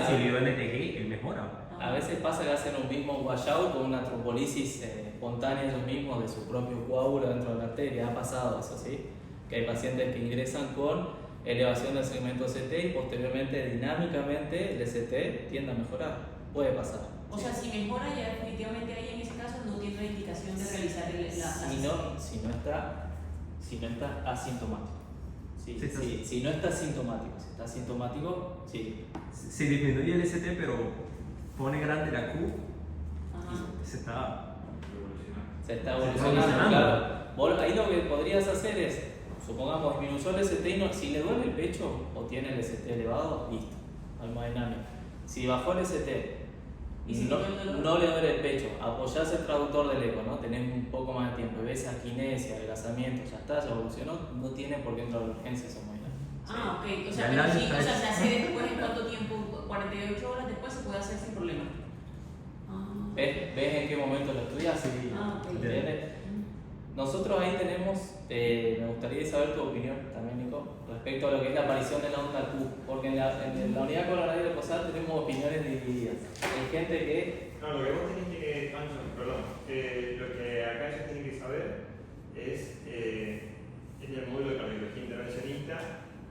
si le dio NTG, él mejora. A veces pasa que hacen un mismo washout con una trombolisis espontánea ellos mismos de su propio coágulo dentro de la arteria. Ha pasado eso, ¿sí? Que hay pacientes que ingresan con elevación del segmento CT y posteriormente, dinámicamente, el ST tiende a mejorar. Puede pasar. O sea, si mejora ya definitivamente ahí en ese caso no tiene la indicación de realizar si no está asintomático. Si no está asintomático. Si está asintomático, sí. Se disminuye el ST, pero pone grande la Q Ajá. y se está evolucionando. Claro. Ahí lo que podrías hacer es, supongamos, disminuyó el ST y si le duele el pecho o tiene el ST elevado, listo, hemodinámica. Si bajó el ST ¿Y si no le duele el pecho, apoyás el traductor del eco, ¿no? Tenés un poco más de tiempo, ves aquinesia, adelgazamiento, ya está, ya evolucionó, no tiene por qué entrar a urgencias hemodinámicas. Ah, ok. O Ya sea, el pero daño sí, está o sea, hecho. se hace después en cuánto tiempo, 48 horas después se puede hacer sin problema. ¿Ves en qué momento lo estudias? Ah, ok. ¿Entiendes? Nosotros ahí tenemos, me gustaría saber tu opinión también, Nico, respecto a lo que es la aparición de la onda Q, porque en la unidad coronaria de posada tenemos opiniones divididas. Hay gente que... No, lo que vos tenés que, lo que acá ellos tienen que saber es el módulo de cardiología intervencionista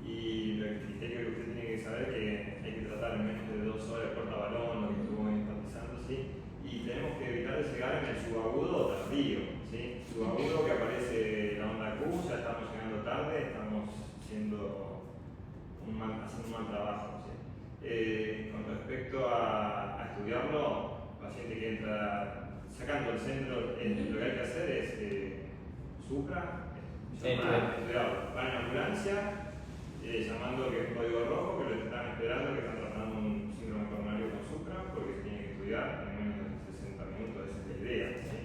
y el criterio que usted tiene que saber que hay que tratar en menos de 2 horas corta balón, lo que estuvo enfatizando, ¿sí? Y tenemos que evitar llegar en el subagudo tardío, ¿sí? Subagudo que aparece la onda Q, ya estamos llegando tarde, estamos haciendo un mal trabajo, ¿sí? Con respecto a estudiarlo, paciente que entra sacando el centro, lo que hay que hacer es supra, estudiarlo. Van en ambulancia, llamando que es un código rojo, que lo están esperando, que están tratando un síndrome coronario con supra, porque se tiene que estudiar en menos de 60 minutos, esa es la idea, ¿sí?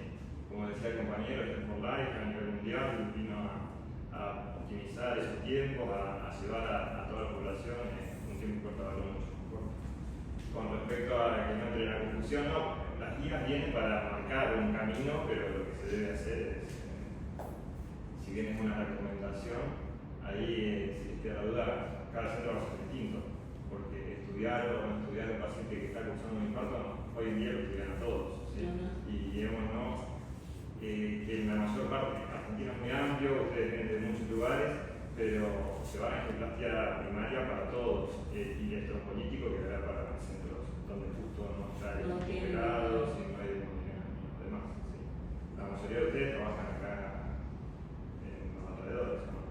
Como decía el compañero, este for Life a nivel mundial vino a optimizar esos tiempos, a llevar a toda la población un tiempo corto valor mucho más corto. Con respecto a que no entre la confusión, no, las guías vienen para marcar un camino, pero lo que se debe hacer es, si bien es una recomendación, ahí si les queda la duda, cada centro va a ser distinto, porque estudiar o no estudiar un paciente que está cursando un infarto, hoy en día lo estudian a todos, ¿sí? Y digamos, que la mayor parte, Argentina es muy amplio, ustedes vienen de muchos lugares, pero se van a angioplastia primaria para todos, y electropolítico que era para centros donde justo no está el operados y no hay hemodinamia y los demás, ¿sí? La mayoría de ustedes trabajan acá en los alrededores, ¿no?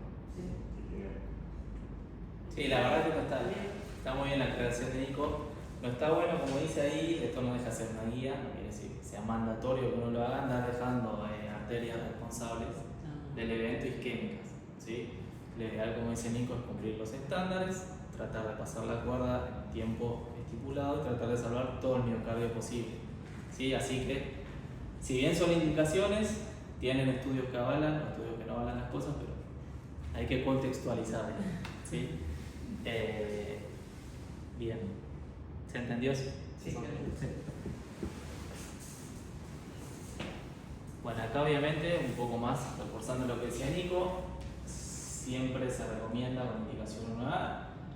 Sí, la verdad que no está muy bien la aclaración de Nico. No está bueno, como dice ahí, esto no deja de ser una guía, no quiere decir que sea mandatorio que uno lo haga, andar dejando arterias responsables del evento isquémicas, ¿sí? Lo ideal, como dice Nico, es cumplir los estándares, tratar de pasar la cuerda en tiempo estipulado y tratar de salvar todo el miocardio posible, ¿sí? Así que, si bien son indicaciones, tienen estudios que avalan, estudios que no avalan las cosas, pero hay que contextualizar, ¿sí? Bien. ¿Se entendió eso? Sí, claro. Sí. Bueno, acá obviamente un poco más, reforzando lo que decía Nico, siempre se recomienda con indicación 1A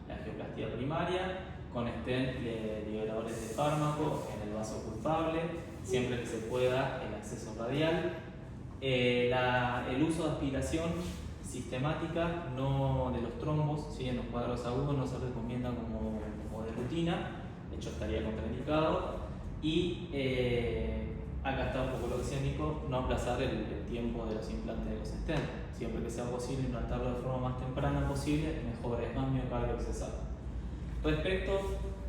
la angioplastia primaria, con stent liberadores de fármaco en el vaso culpable, siempre que se pueda el acceso radial. El uso de aspiración sistemática no de los trombos, ¿sí? En los cuadros agudos no se recomienda como de rutina, de hecho estaría contraindicado, y acá está un poco lo que decía Nico, no aplazar el tiempo de los implantes de los stents. Siempre que sea posible implantarlo de forma más temprana posible, mejor, es más miocardio que se saca. Respecto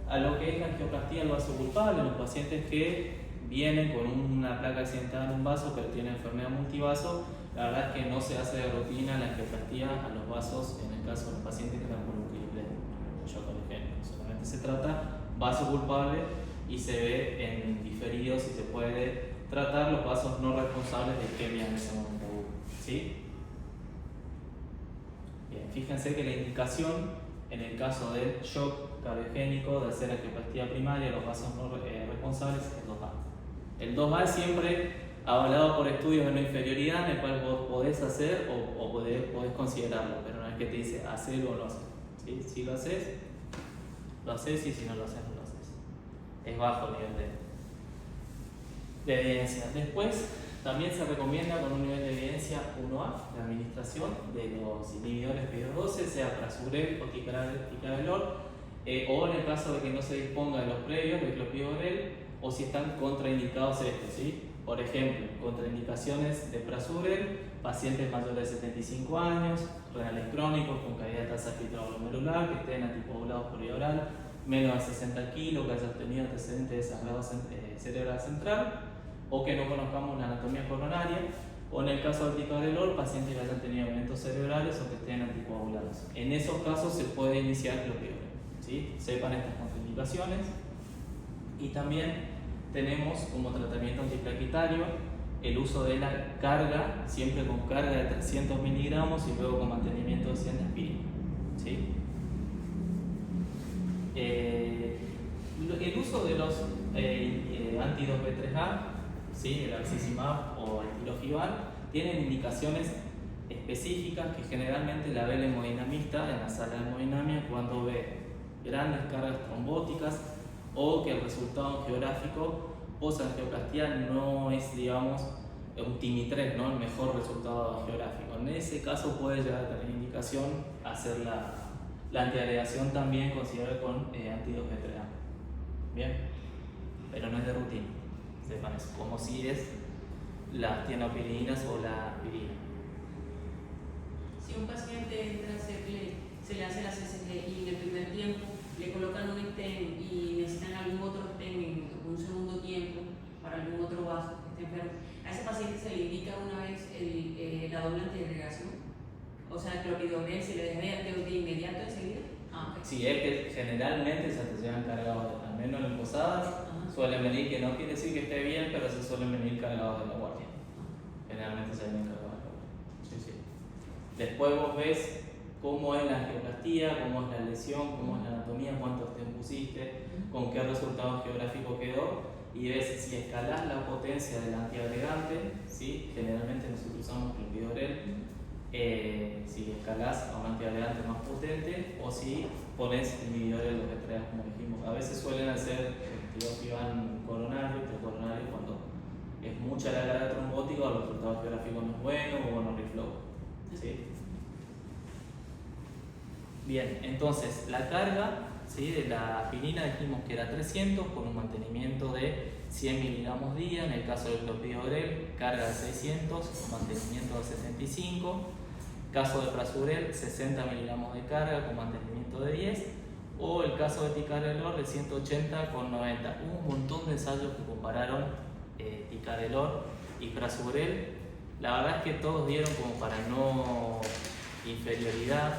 a lo que es la angioplastía del vaso culpable, los pacientes que vienen con una placa accidentada en un vaso pero tienen enfermedad multivaso, la verdad es que no se hace de rutina la angioplastía a los vasos en el caso de los pacientes que están con un shock coligénico. Solamente se trata vaso culpable y se ve en diferido si se puede tratar los vasos no responsables de isquemia en ese momento. ¿Sí? Bien, fíjense que la indicación en el caso del shock cardiogénico de hacer angioplastia primaria los vasos no responsables es 2A. El 2A es siempre avalado por estudios de no inferioridad en el cual vos podés hacer o podés considerarlo, pero no es que te dice hacerlo o no hacerlo. ¿Sí? Si lo haces y si no lo haces, no lo haces. Es bajo el nivel de evidencia. Después, también se recomienda con un nivel de evidencia 1A, la administración de los inhibidores PI212, sea Prasugrel o Ticagrelor, o en el caso de que no se disponga de los previos, de Clopidogrel, o si están contraindicados estos, ¿sí? Por ejemplo, contraindicaciones de Prasugrel, pacientes mayores de 75 años, renales crónicos con caída de tasa filtroglomerular, que estén anticoagulados por vía oral, menos de 60 kilos, que hayan tenido antecedentes de sangrado cerebral central, o que no conozcamos la anatomía coronaria, o en el caso del ticagrelor, pacientes que hayan tenido eventos cerebrales o que estén anticoagulados. En esos casos se puede iniciar clopidogrel, ¿sí? Sepan estas contraindicaciones. Y también tenemos como tratamiento antiplaquetario el uso de la carga, siempre con carga de 300 miligramos y luego con mantenimiento de 100 de aspirina, ¿sí? El uso de los anti-2B3A, ¿sí? El axizimab o el tirofiban, tienen indicaciones específicas que generalmente la ve el hemodinamista en la sala de hemodinamia cuando ve grandes cargas trombóticas o que el resultado geográfico post-angioplastía no es, digamos, un TIMI-3, ¿no? El mejor resultado geográfico. En ese caso puede llegar a tener indicación hacer la antiagregación también considerada con anti-2B3A. Bien, pero no es de rutina, sepan eso, como si es las tienopiridinas o la aspirina. Si un paciente entra a hacerle, se le hace la CCG y en el primer tiempo le colocan un stent y necesitan algún otro stent en un segundo tiempo para algún otro vaso que esté enfermo, a ese paciente se le indica una vez la doble antiagregación, o sea, clopidogrel se le deja de inmediato enseguida. Okay. Sí, es que generalmente se te llevan cargados, al menos en posadas, suelen venir, que no quiere decir que esté bien, pero se suelen venir cargados de la guardia. Generalmente se vienen cargados de la guardia. Sí, sí. Después vos ves cómo es la angioplastía, cómo es la lesión, cómo es la anatomía, cuántos te pusiste, con qué resultado geográfico quedó, y ves si escalás la potencia del antiagregante, ¿sí? Generalmente nosotros usamos clopidogrel, si escalás a un antiagregante más potente o si pones inhibidores de los B3, como dijimos. A veces suelen hacer tirofiban coronario, intercoronario, cuando es mucha la carga trombótica o el resultado geográfico no es bueno o bueno reflow, ¿sí? Bien, entonces la carga, ¿sí? De la aspirina dijimos que era 300 con un mantenimiento de 100 miligramos día. En el caso del clopidogrel, carga de 600 con mantenimiento de 75. Caso de Prasugrel, 60 miligramos de carga con mantenimiento de 10. O el caso de ticagrelor de 180 con 90. Hubo un montón de ensayos que compararon ticagrelor y Prasugrel. La verdad es que todos dieron como para no inferioridad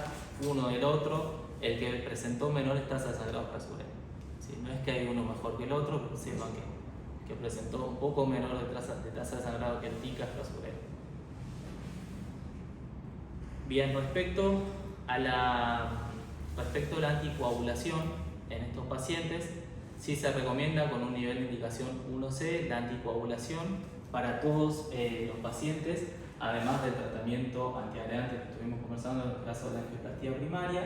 uno del otro, el que presentó menores tasas de sangrado Prasugrel. ¿Sí? No es que hay uno mejor que el otro, pero sepan que presentó un poco menor de tasa de sangrado que el tica Prasugrel. Bien, respecto a la anticoagulación en estos pacientes, sí se recomienda con un nivel de indicación 1C la anticoagulación para todos los pacientes, además del tratamiento antiagregante que estuvimos conversando en el caso de la angioplastía primaria.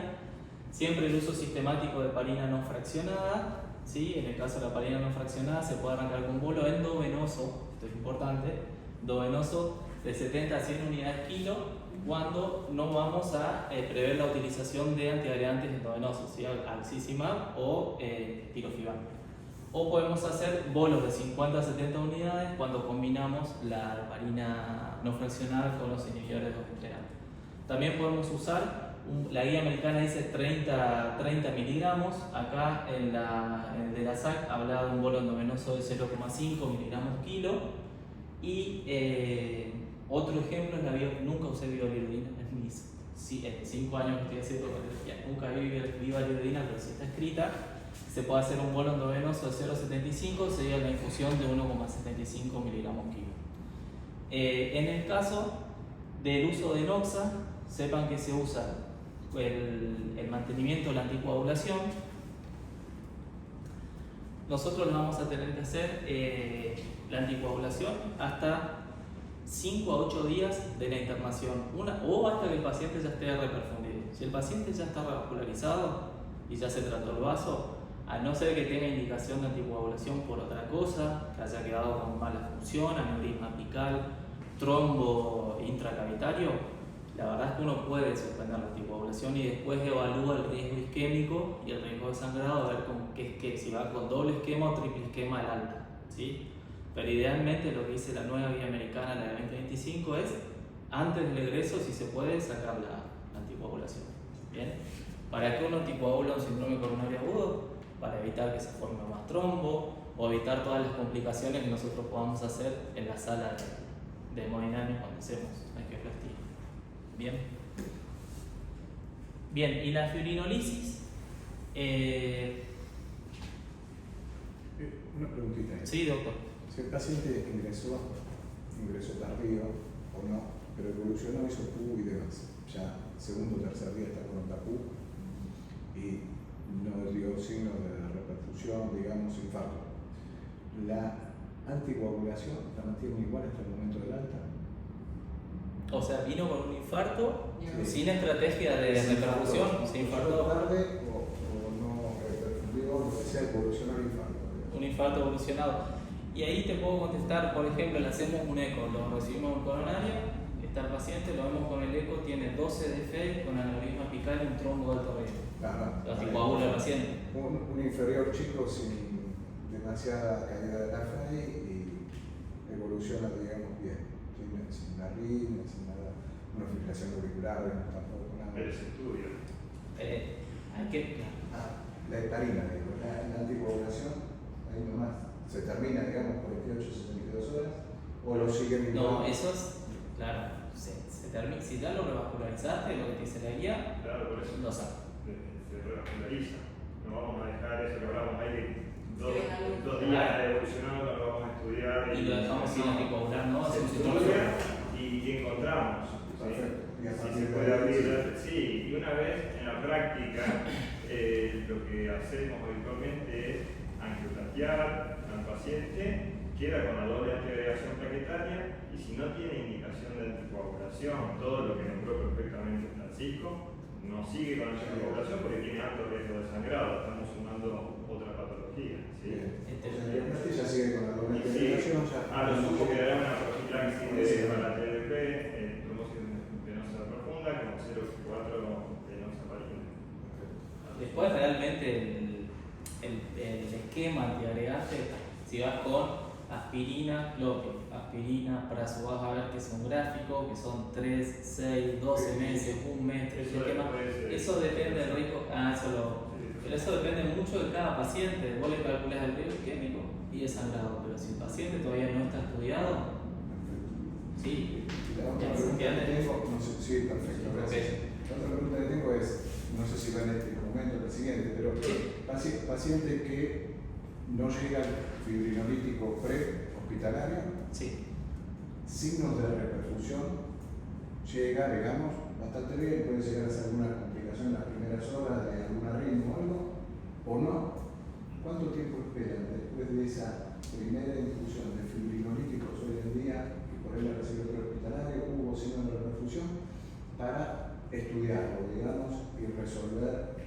Siempre el uso sistemático de heparina no fraccionada, ¿sí? En el caso de la heparina no fraccionada se puede arrancar con bolo endovenoso, esto es importante, endovenoso de 70 a 100 unidades kilo, cuando no vamos a prever la utilización de antiagregantes endovenosos, ¿sí? Axizimab o tirofiban. O podemos hacer bolos de 50 a 70 unidades cuando combinamos la heparina no fraccionada con los inhibidores de beta-hidroxigenasa. También podemos usar, la guía americana dice 30 miligramos, acá en el de la SAC habla de un bolo endovenoso de 0,5 miligramos kilo. Y otro ejemplo es nunca usé bivalirudina en mis 5 años que estoy haciendo cardiología, nunca vi bivalirudina, pero si está escrita, se puede hacer un bolo endovenoso de 0,75, sería la infusión de 1,75 miligramos kilo. En el caso del uso de Noxa, sepan que se usa el mantenimiento de la anticoagulación. Nosotros vamos a tener que hacer la anticoagulación hasta 5 a 8 días de la internación, o hasta que el paciente ya esté reperfundido. Si el paciente ya está revascularizado y ya se trató el vaso, a no ser que tenga indicación de anticoagulación por otra cosa, que haya quedado con mala función, aneurisma apical, trombo intracavitario, la verdad es que uno puede suspender la anticoagulación y después evalúa el riesgo isquémico y el riesgo de sangrado, a ver si va con doble esquema o triple esquema al alta, ¿sí? Pero idealmente lo que dice la nueva guía americana, la de 2025, es antes del egreso, si se puede, sacar la anticoagulación. ¿Bien? ¿Para qué uno anticoagula un síndrome coronario agudo? Para evitar que se forme más trombo o evitar todas las complicaciones que nosotros podamos hacer en la sala de hemodinamia cuando hacemos angioplastia. Bien. Bien, y la fibrinolisis. Una preguntita. Sí, doctor. Si el paciente ingresó tardío o no, pero evolucionó, hizo PU y demás, ya segundo o tercer día está con la PU y no dio signos de reperfusión, digamos, infarto. ¿La anticoagulación la mantiene igual hasta el momento del alta? O sea, vino con un infarto, Sí. sin estrategia de repercusión, se infartó. tarde o no reperfundió, lo que sea, evolucionó el infarto. Un infarto evolucionado. Y ahí te puedo contestar, por ejemplo, le hacemos un eco, lo recibimos en coronario, está el paciente, lo vemos con el eco, tiene 12 de fe con aneurisma apical y un trombo de alto riesgo. Claro. Lo anticoagula el paciente. Un inferior chico sin demasiada caída de la fe y evoluciona, digamos, bien, sin arritmia, sin nada, una fibrilación auricular, tampoco nada. Pero se estudia. Hay que. La heparina, digo, la anticoagulación, ahí nomás, se termina, digamos, 48, 72 horas, o lo siguen No, eso es. Claro, se termina. Si ya lo revascularizaste, lo que te dice la guía, Claro, por eso lo saca. se revasculariza. No vamos a dejar eso que hablamos ahí de Sí, 2 días de evolucionado, lo vamos a estudiar. Y lo dejamos sin anticoagular, ¿no? Se Hacemos un estudia y ¿qué encontramos? Perfecto. Y a Si partir se de puede ahí, abrir, sí, y una vez en la práctica, lo que hacemos habitualmente es angioplastiar al paciente, queda con la doble antiagregación plaquetaria y si no tiene indicación de anticoagulación, todo lo que nombró perfectamente Francisco, no sigue con la anticoagulación porque tiene alto riesgo de sangrado, estamos sumando otra patología. ¿Sí? bien. O sea, ya sigue con la doble Y sí, antiagregación, ya. a lo sumo quedará una profilaxis de para TDP, trombosis venosa profunda, con 0,4 venosa parina. Después, realmente, el esquema antiagregante, si vas con aspirina, aspirina, prazo, vas a ver que es un gráfico, que son 3, 6, 12 meses, un mes, tres esquemas. Eso depende del riesgo. Pero eso depende mucho de cada paciente. Vos le calculás el riesgo isquémico y el sangrado. Pero si el paciente todavía no está estudiado, sí. La otra Ya, pregunta que ¿entiendes? tengo, no sé, sí, perfecto, gracias. La otra pregunta que tengo es, no sé si va en este momento o en el siguiente, pero paciente que no llega al fibrinolítico pre-hospitalario, Sí. signos de reperfusión, llega, digamos, bastante bien, puede llegar a ser alguna complicación en las primeras horas de algún arritmo o algo, o no. ¿Cuánto tiempo esperan después de esa primera infusión de fibrinolíticos hoy en día, que por él la recibió prehospitalario, hubo signos de reperfusión, para estudiarlo, digamos, y resolver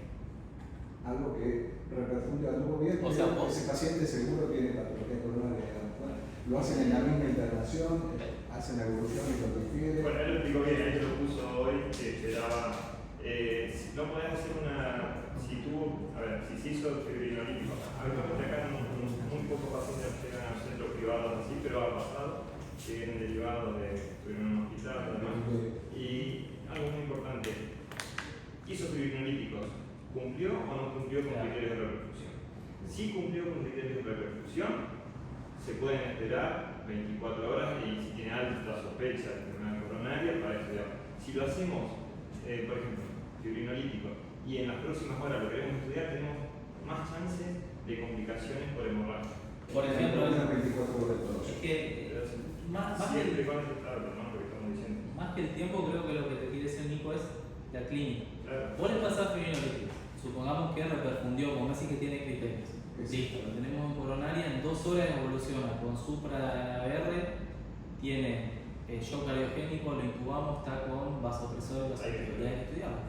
algo que reperfunde algo bien? O sea, ese paciente seguro tiene patología coronaria, digamos. Bueno, lo hacen en la misma internación, hacen la evolución y lo difieren. Bueno, él lo explicó bien, él lo puso hoy, que esperaba. Si no podés hacer una. Si tú. A ver, si se hizo fibrinolítico, habitualmente acá no internados, estuvieron en un hospital y demás. Y algo muy importante, hizo fibrinolíticos, ¿cumplió o no cumplió con criterios de reperfusión? Si cumplió con criterios de reperfusión, se pueden esperar 24 horas y si tiene alta sospecha de enfermedad coronaria para estudiar. Si lo hacemos, por ejemplo, fibrinolítico, y en las próximas horas lo queremos estudiar, tenemos más chances de complicaciones por hemorragia. Por ejemplo, unas 24 horas todos. es que más Siempre con ese estado, ¿no? Lo que estamos diciendo. más que el tiempo, creo que lo que te quiere decir Nico es la clínica. Claro. Vos le pasás fibrinolíticos, supongamos que reperfundió, como así que tiene criterios. Listo, lo tenemos en coronaria, en 2 horas evoluciona con supra AR, tiene shock cardiogénico, lo intubamos, está con vasopresor y vasopresor, ya estudiamos.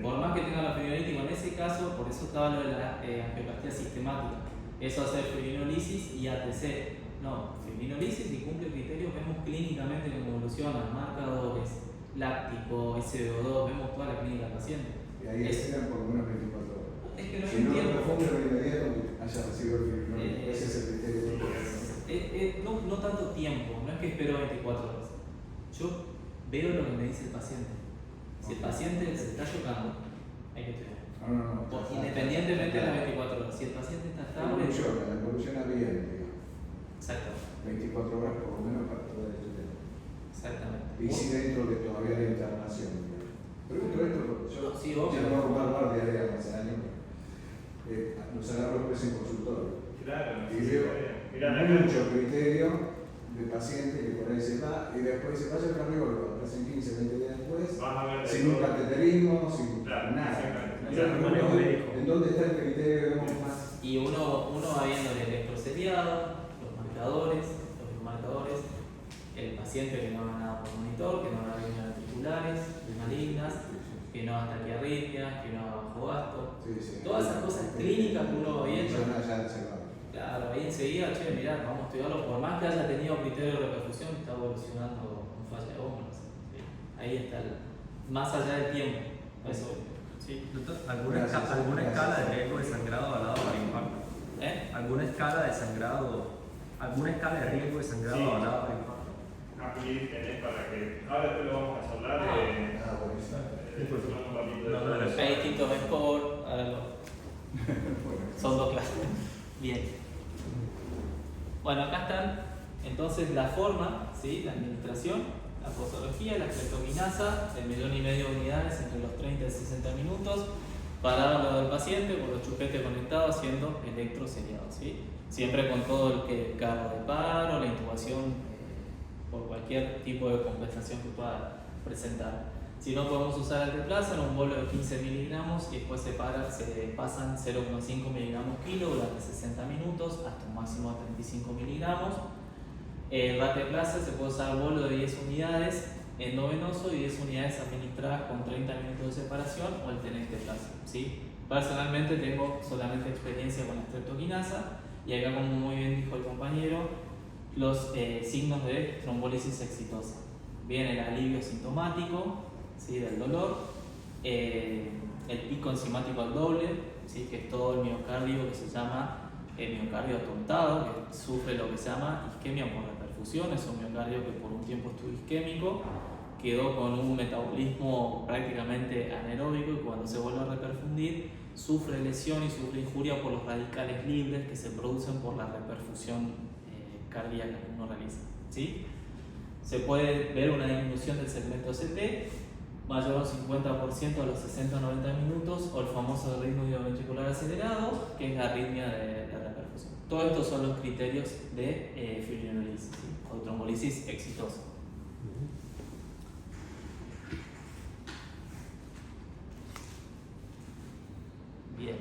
Por más que tenga la fibrinolítico, en ese caso, por eso estaba lo de la angioplastia sistemática. Eso hacer fibrinolisis y ATC. No, fibrinolisis y cumple criterios, vemos clínicamente cómo evoluciona, marcadores, láctico, SVO2, vemos toda la clínica del paciente. Y ahí esperan por lo menos 24 horas. Es que no Si no lo entiendo. profundo de inmediato, haya recibido el fibrinolítico. Ese es el criterio. No tanto tiempo, no es que espero 24 horas. Yo veo lo que me dice el paciente. Si el paciente se está chocando, hay que estudiar. No. Independientemente de las 24 horas. Si el paciente está estable. Evoluciona bien, digamos. Exacto. 24 horas por lo menos para poder estudiar. Exactamente. Y si dentro de todavía la internación. Pregunto esto porque yo Sí, obvio. ya no voy a ocupar guardia de hace años. Los agarro después en consultorio. Claro, Y veo mirá, mucho criterio de paciente que por ahí se va y después se vaya al cardiólogo, aparecen 15, 20 días después, vas a ver sin un cateterismo, sin Claro, nada. exactamente. ¿En dónde está el criterio? Digamos, más? Y uno va viendo el electroseriado, los marcadores, el paciente que no haga nada por monitor, que no haga arritmias ventriculares, malignas, que no haga taquiarritmias, que no haga bajo gasto. Sí. Todas esas cosas clínicas que uno va viendo. Ya se va. Claro, ahí enseguida, che, mirá, vamos a estudiarlo, por más que haya tenido criterio de repercusión, está evolucionando con falla de hombros. ¿Sí? Ahí está, más allá del tiempo. Eso, ¿sí? Doctor, Gracias. ¿alguna escala de riesgo de sangrado avalado para infarto? ¿Alguna escala de riesgo de sangrado Sí. avalado para infarto? Aquí tenés para que. Ahora después lo vamos a charlar. Buenísimo. Un ratito de No, todo eso. Hay distintos scores, son 2 clases. Bien. Bueno, acá están entonces la forma, ¿sí? La administración, la posología, la streptokinasa, el 1,5 millón de unidades entre los 30 y 60 minutos, para lo del paciente con los chupetes conectados haciendo electroseriado, ¿sí? Siempre con todo el carro de paro, la intubación por cualquier tipo de compensación que pueda presentar. Si no podemos usar el reemplazo, un bolo de 15 miligramos y después se pasan 0,5 miligramos kilo durante 60 minutos hasta un máximo de 35 miligramos. El Rateplaza se puede usar bolo de 10 unidades endovenoso y 10 unidades administradas con 30 minutos de separación o el Tenesteplaza, ¿sí? Personalmente tengo solamente experiencia con la streptokinasa y acá, como muy bien dijo el compañero, los signos de trombólisis exitosa. Viene el alivio sintomático, ¿sí? Del dolor, el pico enzimático al doble, ¿sí? Que es todo el miocardio que se llama miocardio atontado, que sufre lo que se llama isquemia por reperfusión, es un miocardio que por un tiempo estuvo isquémico, quedó con un metabolismo prácticamente anaeróbico y cuando se vuelve a reperfundir sufre lesión y sufre injuria por los radicales libres que se producen por la reperfusión cardíaca que uno realiza, ¿sí? Se puede ver una disminución del segmento CT mayor a un 50% a los 60-90 minutos o el famoso ritmo ventricular acelerado, que es la arritmia de reperfusión. Todos estos son los criterios de fibrinolisis, ¿sí? O trombolisis exitosa. Bien,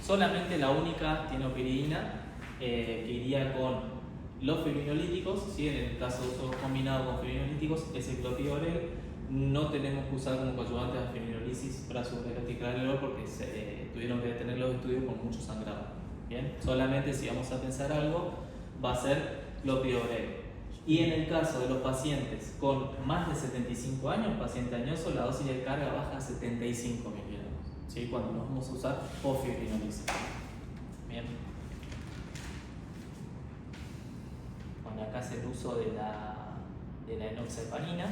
solamente la única tienopiridina que iría con los fibrinolíticos, ¿sí? En el caso de uso combinado con fibrinolíticos, es el clopidogrel. No tenemos que usar como coadyuvante a fibrinolisis para supraclavicular porque tuvieron que detener los estudios con mucho sangrado. Bien, solamente si vamos a pensar algo, va a ser clopidogrel. Y en el caso de los pacientes con más de 75 años, paciente añoso, la dosis de carga baja a 75 miligramos, ¿sí? Cuando nos vamos a usar fibrinolisis. Bien. Bueno, acá es el uso de de la enoxaparina,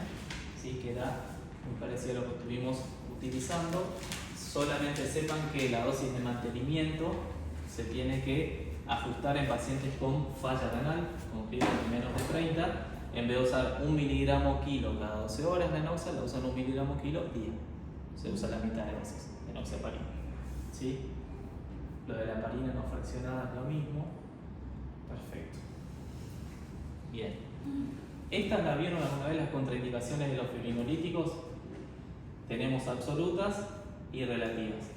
¿sí? Que era muy parecido a lo que estuvimos utilizando. Solamente sepan que la dosis de mantenimiento se tiene que ajustar en pacientes con falla renal, con PIB de menos de 30. En vez de usar 1 miligramo kilo cada 12 horas de enoxa, la usan 1 miligramo kilo día. Se usa la mitad de dosis de enoxaparina, ¿sí? Lo de la heparina no fraccionada es lo mismo. Perfecto. Bien. ¿Estas las vieron alguna vez las contraindicaciones de los fibrinolíticos? Tenemos absolutas y relativas.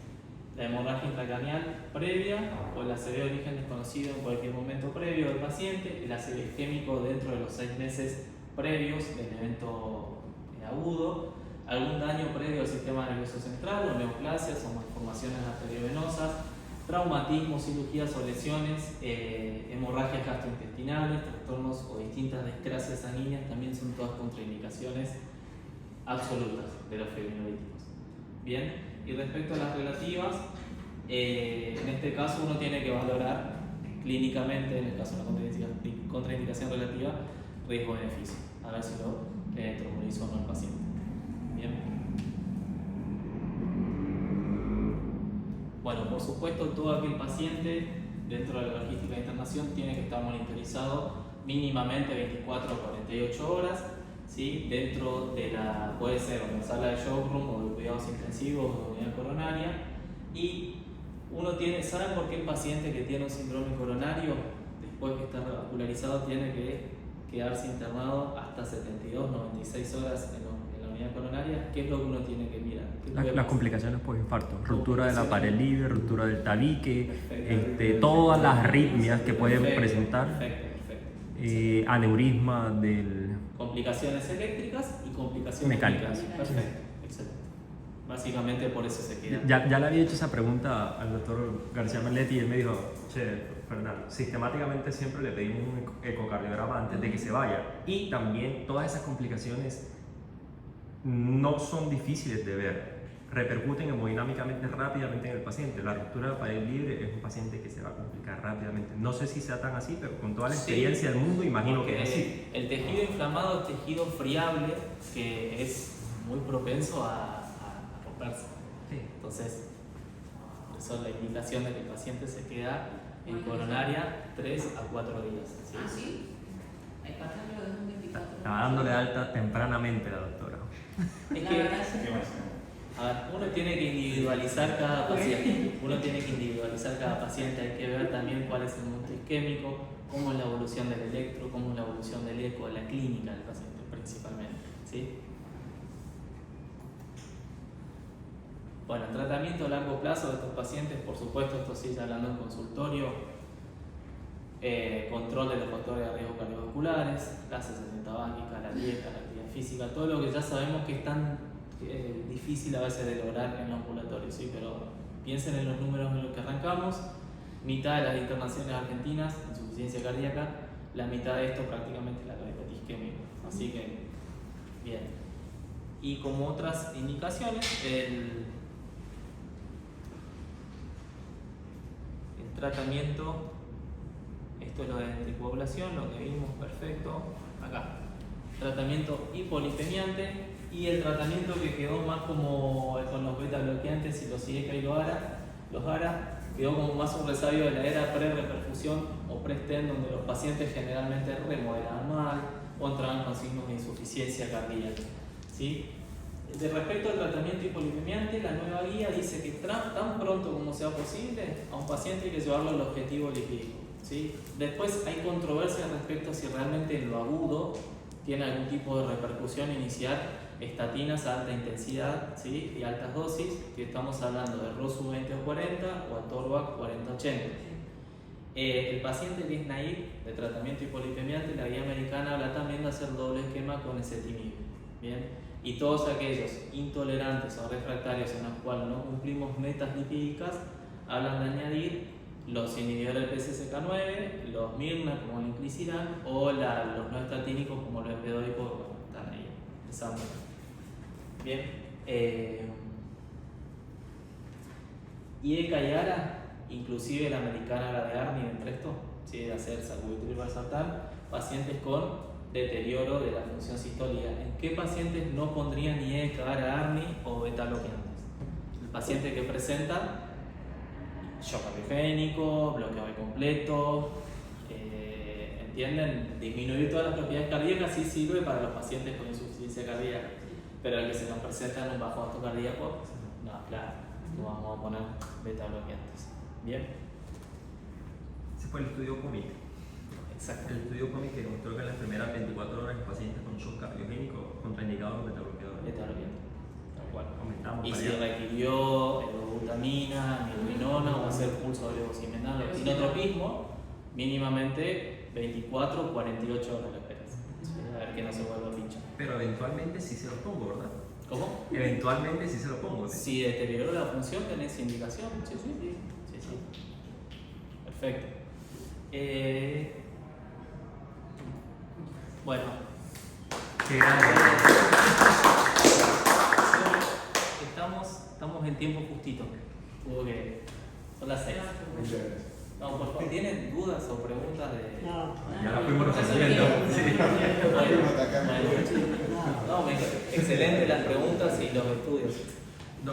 La hemorragia intracraneal previa o el ACV de origen desconocido en cualquier momento previo del paciente, el ACV isquémico dentro de los 6 meses previos del evento agudo, algún daño previo al sistema nervioso central o neoplasias o malformaciones arteriovenosas, traumatismos, cirugías o lesiones, hemorragias gastrointestinales, trastornos o distintas desgracias sanguíneas también son todas contraindicaciones absolutas de los fibrinolíticos. Bien, y respecto a las relativas, en este caso uno tiene que valorar clínicamente, en el caso de una contraindicación relativa, riesgo-beneficio, a ver si lo tromboliza o no el paciente. Bien. Bueno, por supuesto, todo aquel paciente dentro de la logística de internación tiene que estar monitorizado mínimamente 24 o 48 horas, ¿sí? Dentro de puede ser una sala de shock room o de cuidados intensivos o de unidad coronaria. Y ¿saben por qué el paciente que tiene un síndrome coronario, después que está revascularizado, tiene que quedarse internado hasta 72, 96 horas en la unidad coronaria? ¿Qué es lo que uno tiene que mirar? Las complicaciones por infarto, ruptura de la pared libre, ruptura del tabique, Perfecto. todas las arritmias que pueden presentar, Perfecto. aneurisma del... Complicaciones eléctricas y complicaciones Mecánicas. Perfecto, excelente. Básicamente por eso se queda. Ya le había hecho esa pregunta al doctor García Merletti y él me dijo, che, Fernando, sistemáticamente siempre le pedimos un ecocardiograma antes de que se vaya. Y también todas esas complicaciones no son difíciles de ver, repercuten hemodinámicamente rápidamente en el paciente. La ruptura de la pared libre es un paciente que se va a complicar rápidamente. No sé si sea tan así, pero con toda la experiencia del mundo imagino que es así. El tejido inflamado es tejido friable que es muy propenso a romperse. Sí. Entonces, por eso la indicación de que el paciente se queda en coronaria 3 a 4 días. ¿Sí? Ah, sí. Hay patas que lo dejan 24 horas. Está dándole alta tempranamente la doctora. Es La que, verdad es que a ver, uno tiene que individualizar cada paciente. Hay que ver también cuál es el monto isquémico, cómo es la evolución del electro, cómo es la evolución del eco, la clínica del paciente principalmente. ¿Sí? Bueno, el tratamiento a largo plazo de estos pacientes, por supuesto, esto sí, ya hablando en consultorio, control de los factores de riesgo cardiovasculares, clase 60 básica, la dieta, la actividad física, todo lo que ya sabemos que es tan difícil a veces de lograr en los ambulatorios, ¿sí? Pero piensen en los números en los que arrancamos: mitad de las internaciones argentinas, insuficiencia cardíaca, la mitad de esto prácticamente la cardiopatía isquémica, así que bien. Y como otras indicaciones, el tratamiento, esto es lo de anticoagulación, lo que vimos perfecto acá, tratamiento hipolipemiante, y el tratamiento que quedó más como con los beta bloqueantes y los IECA y los ARA, quedó como más un resabio de la era pre-reperfusión o pre-stent, donde los pacientes generalmente remodelaban mal o entraban con signos de insuficiencia cardíaca, ¿sí? De respecto al tratamiento hipolipemiante, la nueva guía dice que tan pronto como sea posible a un paciente hay que llevarlo al objetivo lipídico, ¿sí? Después hay controversia respecto a si realmente en lo agudo tiene algún tipo de repercusión inicial estatinas a alta intensidad, ¿sí? Y altas dosis, que estamos hablando de Rosu 20 o 40 o Atorvac 40-80. El paciente que es naive de tratamiento hipolipemiante, la guía americana habla también de hacer doble esquema con ezetimibe, ¿bien? Y todos aquellos intolerantes o refractarios en los cuales no cumplimos metas lipídicas, hablan de añadir los inhibidores del PCSK9, los Mirna como el inclisiran o los no estatínicos como los empedoicos, bueno, están ahí empezando. Bien. IECA y ARA, inclusive la americana, la de Arni, entre esto, ¿sí? De hacer sacubitril valsartán, pacientes con deterioro de la función sistólica. ¿En qué pacientes no pondrían ni EGK-ARNI o beta-bloqueantes? El paciente que presenta shock cardiogénico, bloqueo de completo, ¿entienden? Disminuir todas las propiedades cardíacas sí sirve para los pacientes con insuficiencia cardíaca, pero el que se nos presenta en un bajo gasto cardíaco, no, claro, no vamos a poner beta-bloqueantes. ¿Bien? Ese fue el estudio COMIC. Exacto. El estudio COMIC que demostró que en las primeras 24 horas los pacientes con shock cardiogénico contraindicados los beta-bloqueadores. Beta-bloqueantes. Tal cual. Aumentamos. Y si requirió glutamina, milrinona o hacer pulso de levosimenal o tinotropismo, mínimamente 24 o 48 horas lo esperas. A ver que no se vuelva a pinchar. Pero eventualmente sí se los pongo, ¿verdad? ¿Cómo? Eventualmente sí se los pongo. Si deterioró la función, tenés indicación. Sí, sí, sí. Sí, sí. Perfecto. Bueno. Qué grande. Estamos en tiempo justito. Porque son las 6. Muchas gracias. No, por favor, ¿tienen dudas o preguntas de...? No, Ya la fuimos resolviendo. Sí. No, excelente las preguntas y los estudios. No,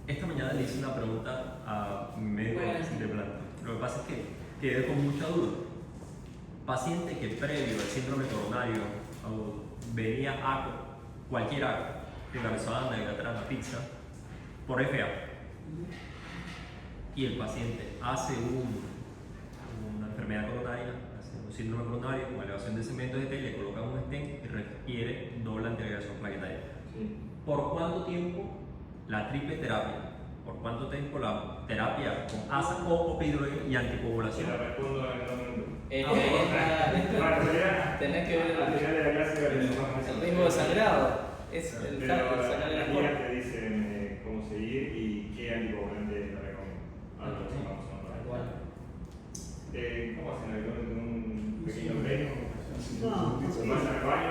esta mañana le hice una pregunta a mi médico de planta. Lo que pasa es que quedé con mucha duda. Paciente que previo al síndrome coronario venía ACO, cualquier ACO, de garzona, de gatrana, pizza, por FA, y el paciente hace una enfermedad coronaria, hace un síndrome coronario con elevación de cemento de T, le colocan un stent y requiere doble antiagregación plaquetaria. Sí. ¿Por cuánto tiempo la triple terapia? ¿Por cuánto tiempo la terapia con ASA o opioide y Si anticoagulación? la respondo en el momento. Tenés que ver al final de la clase el ritmo de sangrado. Es el pero sangre las en el guías cuerpo. te dicen cómo seguir y qué anticoagulante te recomiendo. Ahora Sí. vamos a hablar. Igual. ¿Cómo hacen habitualmente un pequeño break? no, ¿Se pasan al baño